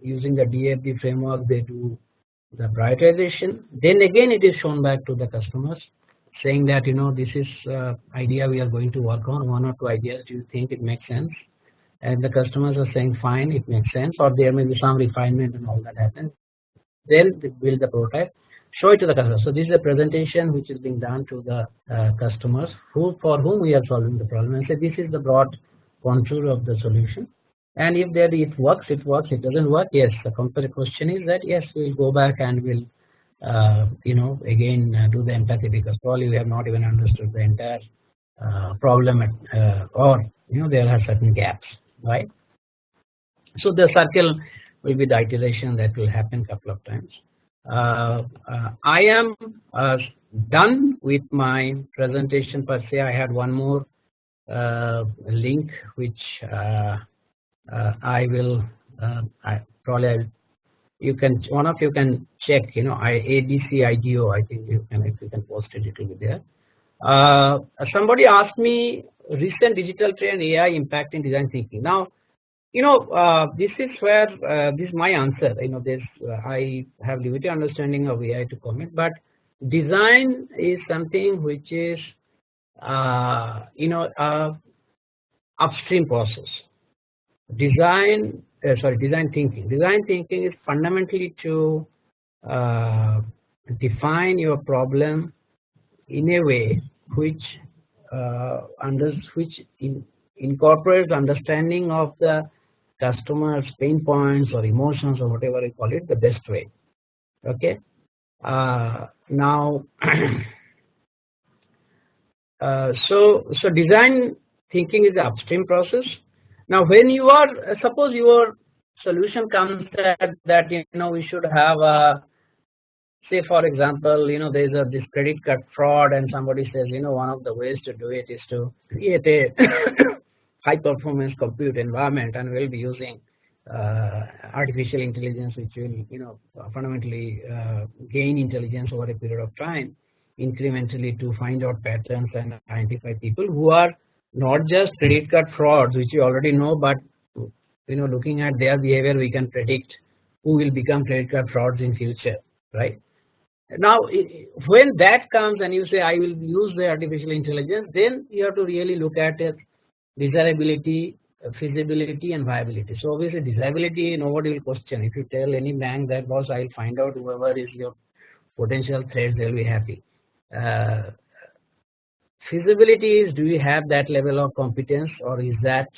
using the DFD framework, they do the prioritization. Then again it is shown back to the customers saying that this is idea we are going to work on, 1 or 2 ideas, do you think it makes sense? And the customers are saying fine, it makes sense, or there may be some refinement and all that happens. Then they build the prototype, show it to the customer. So this is a presentation which is being done to the customers for whom we are solving the problem, and say this is the broad contour of the solution. And if it works, it works. It doesn't work, yes. The question is that yes, we'll go back and we'll again do the empathy, because probably we have not even understood the entire problem or there are certain gaps, right? So the circle will be the iteration that will happen couple of times. I am done with my presentation per se. I had one more link which I will one of you can check, ADC IGO, I think if you can post it, it will be there. Somebody asked me recent digital trend AI impact in design thinking. Now, this is where this is my answer. I have limited understanding of AI to comment, but design is something which is upstream process. Design thinking. Design thinking is fundamentally to define your problem in a way which incorporates understanding of the customer's pain points or emotions or whatever you call it the best way. Okay. Now, so design thinking is the upstream process. Now, when you are suppose your solution comes that we should have a, say for example, there is this credit card fraud, and somebody says one of the ways to do it is to create a high performance compute environment, and we'll be using artificial intelligence, which will fundamentally gain intelligence over a period of time incrementally to find out patterns and identify people who are not just credit card frauds, which you already know, but looking at their behavior, we can predict who will become credit card frauds in future, right? Now, when that comes and you say I will use the artificial intelligence, then you have to really look at it, desirability, feasibility, and viability. So obviously, desirability nobody will question. If you tell any bank that boss, I'll find out whoever is your potential threat, they'll be happy. Feasibility is, do you have that level of competence, or is that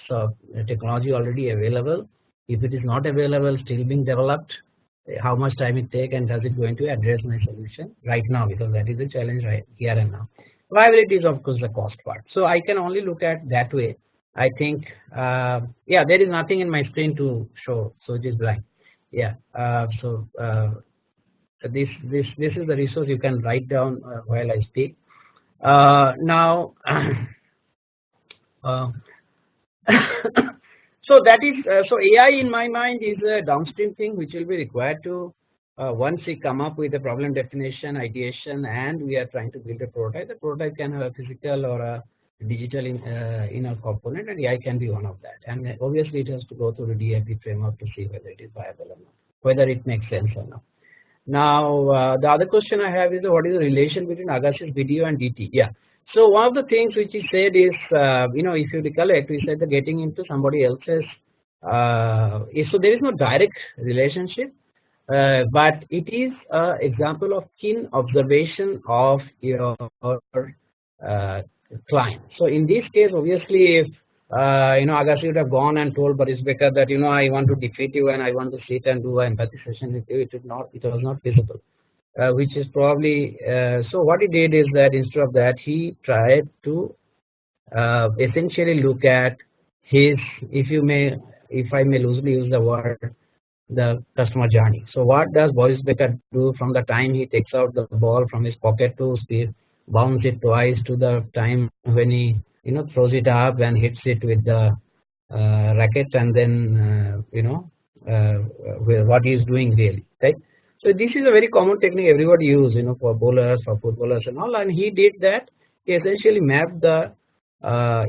technology already available? If it is not available, still being developed, how much time it take, and does it going to address my solution right now, because that is the challenge right here and now. Viability is of course the cost part. So I can only look at that way. I think yeah, there is nothing in my screen to show, so it is blank. Yeah. This is the resource you can write down while I speak. Now, so that is so AI in my mind is a downstream thing which will be required to once we come up with a problem definition, ideation, and we are trying to build a prototype. The prototype can have a physical or a digital inner component, and AI can be one of that. And obviously, it has to go through the DFD framework to see whether it is viable or not, whether it makes sense or not. Now, the other question I have is what is the relation between Agash's video and DT? Yeah. So one of the things which he said is, if you recollect, we said that getting into somebody else's, so there is no direct relationship, but it is an example of keen observation of your client. So in this case, obviously, if Agashi would have gone and told Boris Becker that I want to defeat you and I want to sit and do an empathy session with you, it was not feasible. Which is probably so what he did is that instead of that he tried to essentially look at his, if you may if I may loosely use the word, the customer journey. So what does Boris Becker do from the time he takes out the ball from his pocket to bounce it twice to the time when he throws it up and hits it with the racket, and then what he is doing really, right? So this is a very common technique everybody use, for bowlers, for footballers and all, and he did that. He essentially mapped the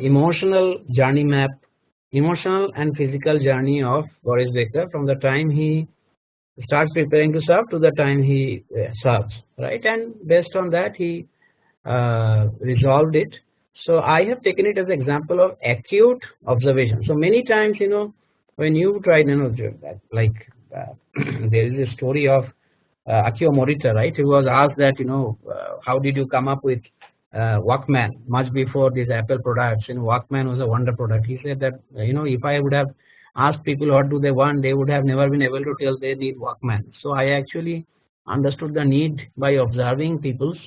emotional and physical journey of Boris Becker from the time he starts preparing to serve to the time he serves, right? And based on that, he resolved it. So I have taken it as an example of acute observation. So many times, when you try, like there is a story of Akio Morita, right? He was asked that, how did you come up with Walkman much before these Apple products? Walkman was a wonder product. He said that, if I would have asked people what do they want, they would have never been able to tell they need Walkman. So I actually understood the need by observing people's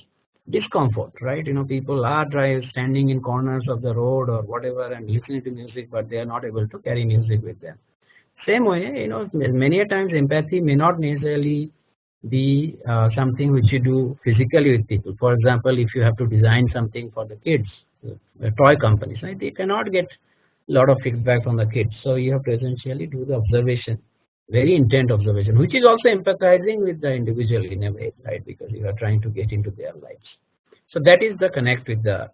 discomfort, right? People are standing in corners of the road or whatever and listening to music, but they are not able to carry music with them. Same way, many a times empathy may not necessarily be something which you do physically with people. For example, if you have to design something for the kids, toy companies, right? They cannot get a lot of feedback from the kids. So you have to essentially do the observation, very intent observation, which is also empathizing with the individual in a way, right? Because you are trying to get into their lives. So that is the connect with the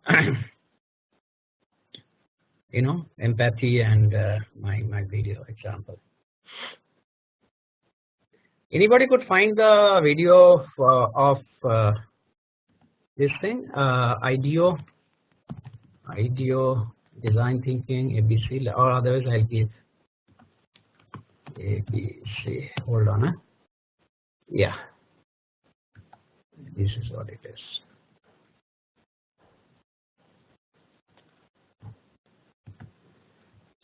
empathy and my video example. Anybody could find the video of this thing, IDEO design thinking ABC, or otherwise I'll give ABC. Hold on, yeah, this is what it is.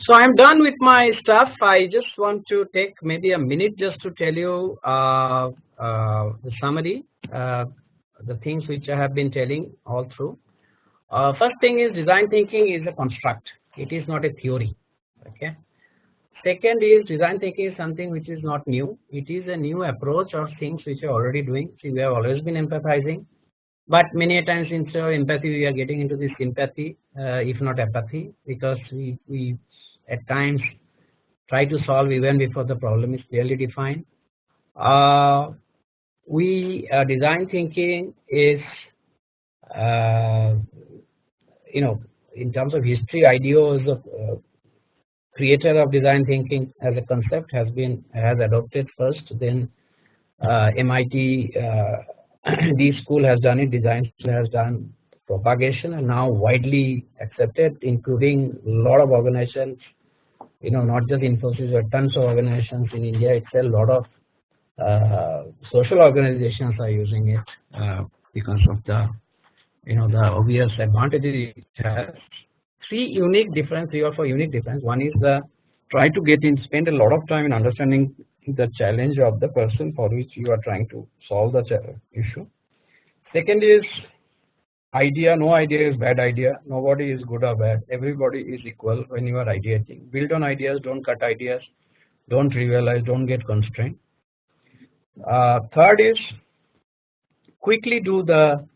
So I'm done with my stuff. I just want to take maybe a minute just to tell you the summary, the things which I have been telling all through. First thing is design thinking is a construct. It is not a theory. Okay. Second is design thinking is something which is not new. It is a new approach of things which we are already doing. See, we have always been empathizing, but many times instead of empathy, we are getting into this sympathy, if not apathy, because we at times try to solve even before the problem is clearly defined. Design thinking is, in terms of history, IDEO is the creator of design thinking as a concept, has adopted first, then MIT D school has done it, design school has done propagation, and now widely accepted, including a lot of organizations, not just Infosys, but tons of organizations in India itself. A lot of social organizations are using it because of the the obvious advantages it has. Three or four unique difference. One is try to spend a lot of time in understanding the challenge of the person for which you are trying to solve the issue. Second is idea. No idea is bad idea. Nobody is good or bad. Everybody is equal when you are ideating. Build on ideas. Don't cut ideas. Don't trivialize. Don't get constrained. Third is quickly do the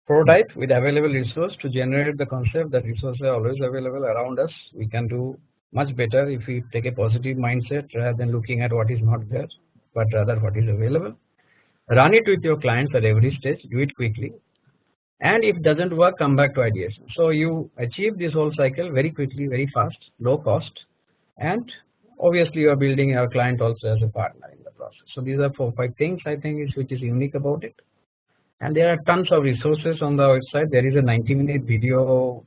prototype with available resource to generate the concept that resources are always available around us. We can do much better if we take a positive mindset rather than looking at what is not there, but rather what is available. Run it with your clients at every stage. Do it quickly. And if it doesn't work, come back to ideation. So you achieve this whole cycle very quickly, very fast, low cost, and obviously you are building your client also as a partner in the process. So these are 4-5 things I think which is unique about it. And there are tons of resources on the website. There is a 90-minute video,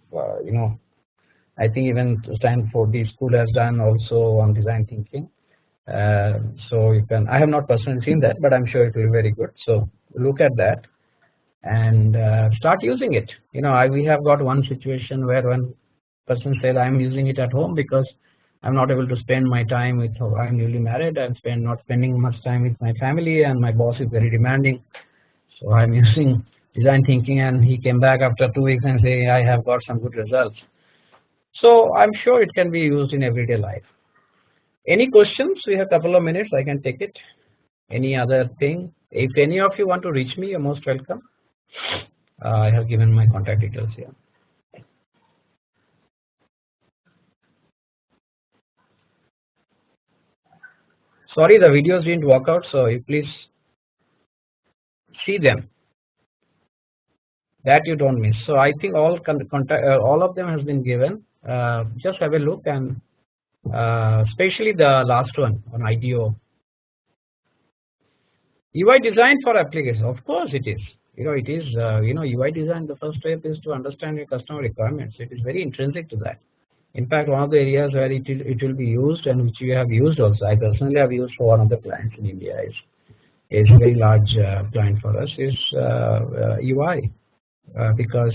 I think even Stanford D school has done also on design thinking. So you can, I have not personally seen that, but I'm sure it will be very good. So look at that and start using it. We have got one situation where one person said, I'm using it at home because I'm not able to spend my time with, I'm newly married, I'm not spending much time with my family, and my boss is very demanding. So I'm using design thinking, and he came back after 2 weeks and say, I have got some good results. So I'm sure it can be used in everyday life. Any questions? We have a couple of minutes. I can take it. Any other thing? If any of you want to reach me, you're most welcome. I have given my contact details here. Sorry, the videos didn't work out, so you please see them. That you don't miss. So I think all of them has been given. Just have a look, and especially the last one on IDO. UI design for applications. Of course, it is. It is. UI design. The first step is to understand your customer requirements. It is very intrinsic to that. In fact, one of the areas where it will be used, and which we have used also. I personally have used for one of the clients in India. Is a very large client for us. Is UI. Because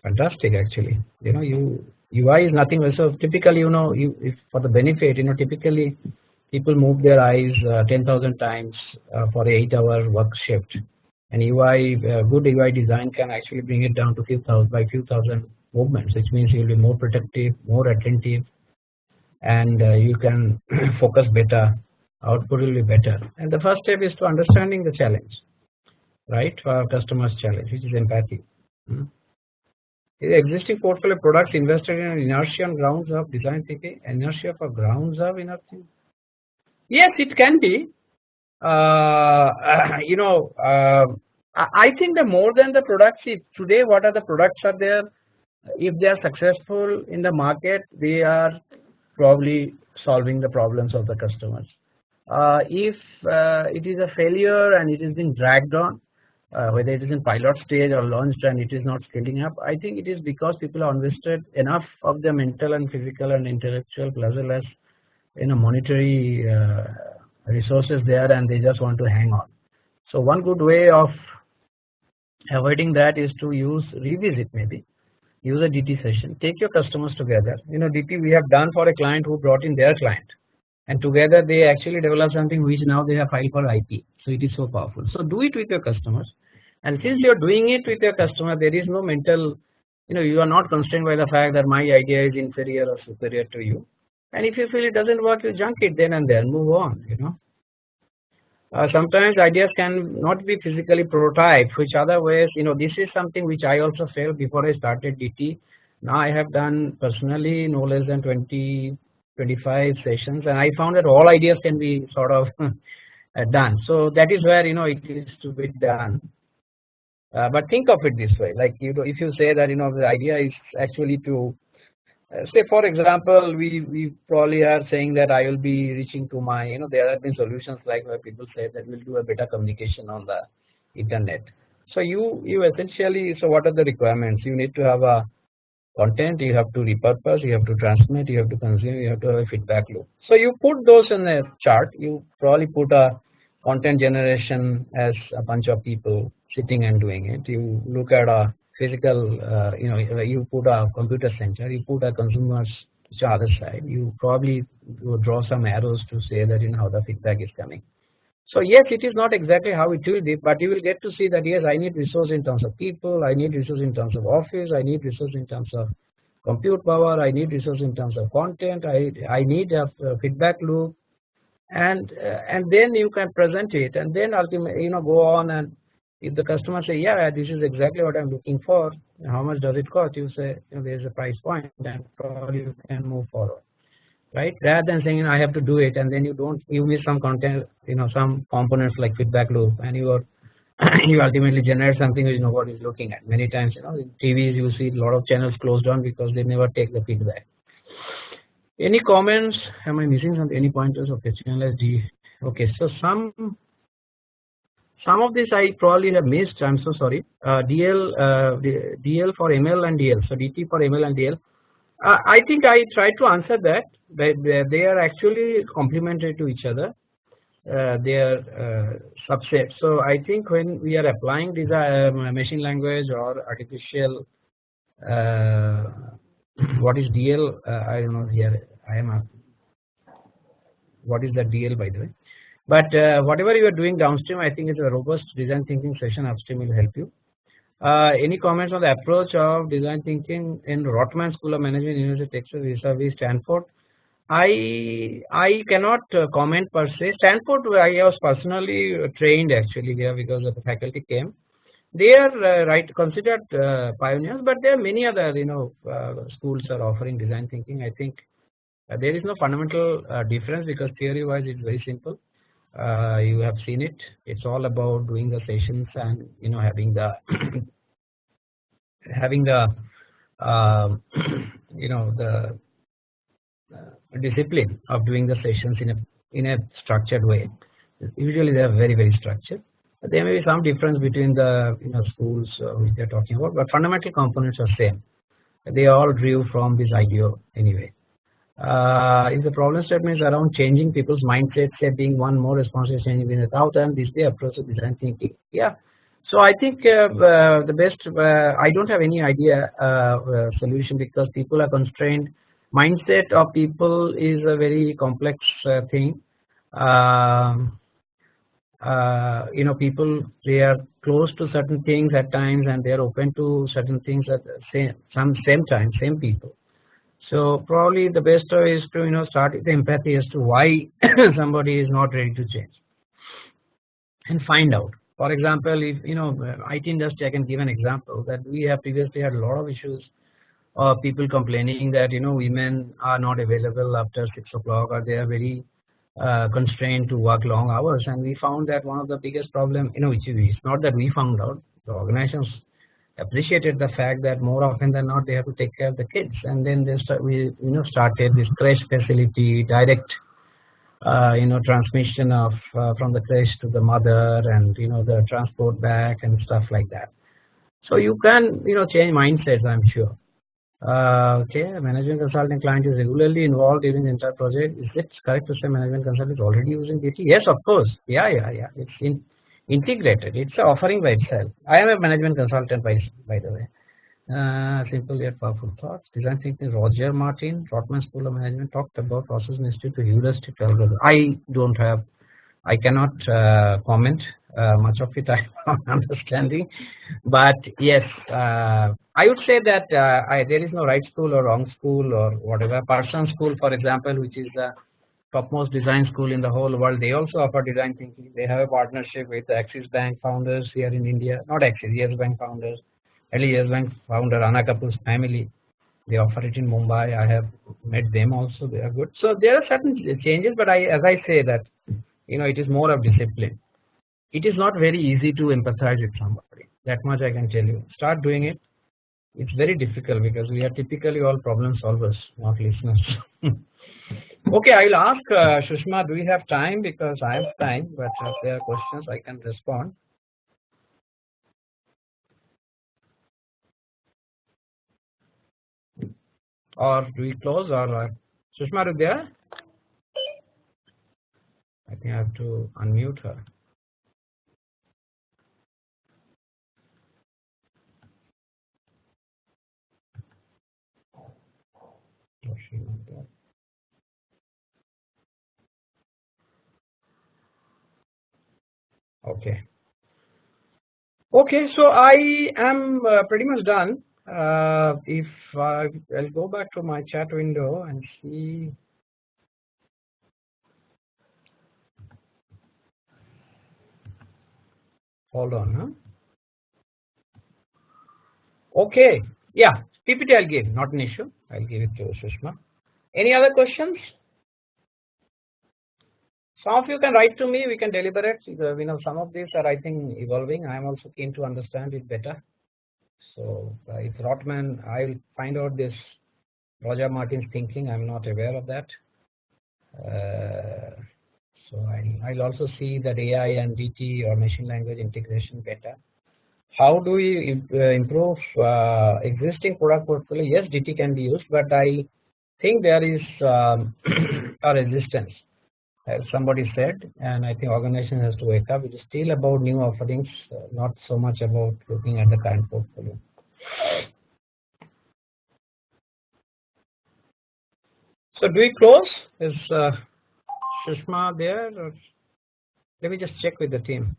fantastic actually, UI is nothing else. So typically, if for the benefit, typically people move their eyes 10,000 times for an 8-hour work shift, and UI, good UI design can actually bring it down to few thousand movements, which means you'll be more protective, more attentive, and you can focus better. Output will be better. And the first step is to understanding the challenge. Right, for our customer's challenge, which is empathy. The existing portfolio products invested in inertia on grounds of design thinking, inertia for grounds of inertia. Yes, it can be. I think that more than the products, today what are the products are there? If they are successful in the market, they are probably solving the problems of the customers. If it is a failure and it is being dragged on, whether it is in pilot stage or launched and it is not scaling up, I think it is because people have invested enough of their mental and physical and intellectual as well as monetary resources there, and they just want to hang on. So one good way of avoiding that is to revisit, maybe use a DT session, take your customers together. DT we have done for a client who brought in their client, and together they actually develop something which now they have filed for IP. So it is so powerful. So do it with your customers, and since you are doing it with your customer, there is no mental, you are not constrained by the fact that my idea is inferior or superior to you. And if you feel it doesn't work, you junk it then and there, move on. Sometimes ideas can not be physically prototyped, which other ways, this is something which I also felt before I started DT. Now I have done personally no less than 20-25 sessions, and I found that all ideas can be sort of done. So that is where it is to be done. But think of it this way, like if you say that the idea is actually to say, for example, we probably are saying that I will be reaching to my, there have been solutions like where people say that we'll do a better communication on the internet. So you essentially, so what are the requirements? You need to have a content, you have to repurpose, you have to transmit, you have to consume, you have to have a feedback loop. So you put those in a chart. You probably put a content generation as a bunch of people sitting and doing it. You look at a physical, you put a computer center, you put a consumers to the other side. You probably draw some arrows to say that how the feedback is coming. So yes, it is not exactly how it will be, but you will get to see that yes, I need resource in terms of people, I need resource in terms of office, I need resource in terms of compute power, I need resource in terms of content, I need a feedback loop, and then you can present it, and then ultimately go on, and if the customer say, yeah, this is exactly what I'm looking for, how much does it cost? You say there's a price point, and probably you can move forward. Right, rather than saying I have to do it, and then you miss some content, some components like feedback loop, and you ultimately generate something which nobody is looking at. Many times, in TVs you see a lot of channels closed down because they never take the feedback. Any comments? Am I missing some any pointers? Okay, channel D. Okay, so some of this I probably have missed. I'm so sorry. DL for ML and DL. So DT for ML and DL. I think I tried to answer that. They are actually complementary to each other. They are subsets. So I think when we are applying machine language or artificial, what is DL? I don't know here. What is the DL, by the way? But whatever you are doing downstream, I think it's a robust design thinking session upstream will help you. Any comments on the approach of design thinking in Rotman School of Management, University of Texas vis-a-vis Stanford? I cannot comment per se. Stanford, I was personally trained actually there because the faculty came. They are considered pioneers, but there are many other schools are offering design thinking. I think there is no fundamental difference because theory wise it's very simple. You have seen it. It's all about doing the sessions and having the having the the discipline of doing the sessions in a structured way. Usually they are very structured. But there may be some difference between the schools which they are talking about, but fundamental components are same. They all drew from this idea anyway. If the problem statement is around changing people's mindsets, say being one more responsible changing in without, and this the approach of design thinking. Yeah. So I think the best. I don't have any idea solution because people are constrained. Mindset of people is a very complex thing. People they are close to certain things at times, and they are open to certain things at the same time. Same people. So probably the best way is to start with empathy as to why somebody is not ready to change, and find out. For example, if IT industry, I can give an example that we have previously had a lot of issues of people complaining that women are not available after 6 o'clock, or they are very constrained to work long hours, and we found that one of the biggest problem which is not that we found out, the organizations appreciated the fact that more often than not they have to take care of the kids, and then we started this creche facility, direct transmission of from the creche to the mother, and the transport back and stuff like that. So you can change mindsets, I'm sure. Okay, management consulting client is regularly involved during the entire project. Is it correct to say management consultant is already using DT? Yes, of course. Yeah. It's integrated. It's an offering by itself. I am a management consultant by the way. Simple yet powerful thoughts. Design thinking. Roger Martin, Rotman School of Management, talked about process institute to heuristic algorithm. I cannot comment much of it. I'm not understanding, but yes, I would say that there is no right school or wrong school or whatever. Person School, for example, which is the topmost design school in the whole world, they also offer design thinking. They have a partnership with the Axis Bank founders here in India, not Axis, Yes Bank founders. Early Yes Bank founder Anna Kapoor's family, they offer it in Mumbai. I have met them also. They are good. So there are certain changes, but as I say that it is more of discipline. It is not very easy to empathize with somebody. That much I can tell you. Start doing it. It's very difficult because we are typically all problem solvers, not listeners. Okay, I will ask Sushma, do we have time? Because I have time, but if there are questions, I can respond. Or do we close? Or Sushma, are you there? I think I have to unmute her. Okay. Okay, so I am pretty much done. If I'll go back to my chat window and see. Hold on, huh? Okay, yeah, PPT I'll give, not an issue. I'll give it to Sushma. Any other questions? Some of you can write to me. We can deliberate. Some of these are, I think, evolving. I am also keen to understand it better. So if Rotman, I'll find out this Roger Martin's thinking. I'm not aware of that. So I'll also see that AI and DT or machine language integration better. How do we improve existing product portfolio? Yes, DT can be used, but I think there is a resistance, as somebody said, and I think organization has to wake up. It is still about new offerings, not so much about looking at the current portfolio. So do we close? Is Sushma there? Or let me just check with the team.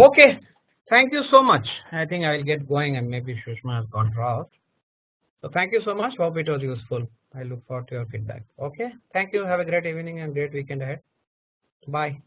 Okay, thank you so much. I think I will get going, and maybe Shushma has gone off. So thank you so much. Hope it was useful. I look forward to your feedback. Okay, thank you. Have a great evening and great weekend ahead. Bye.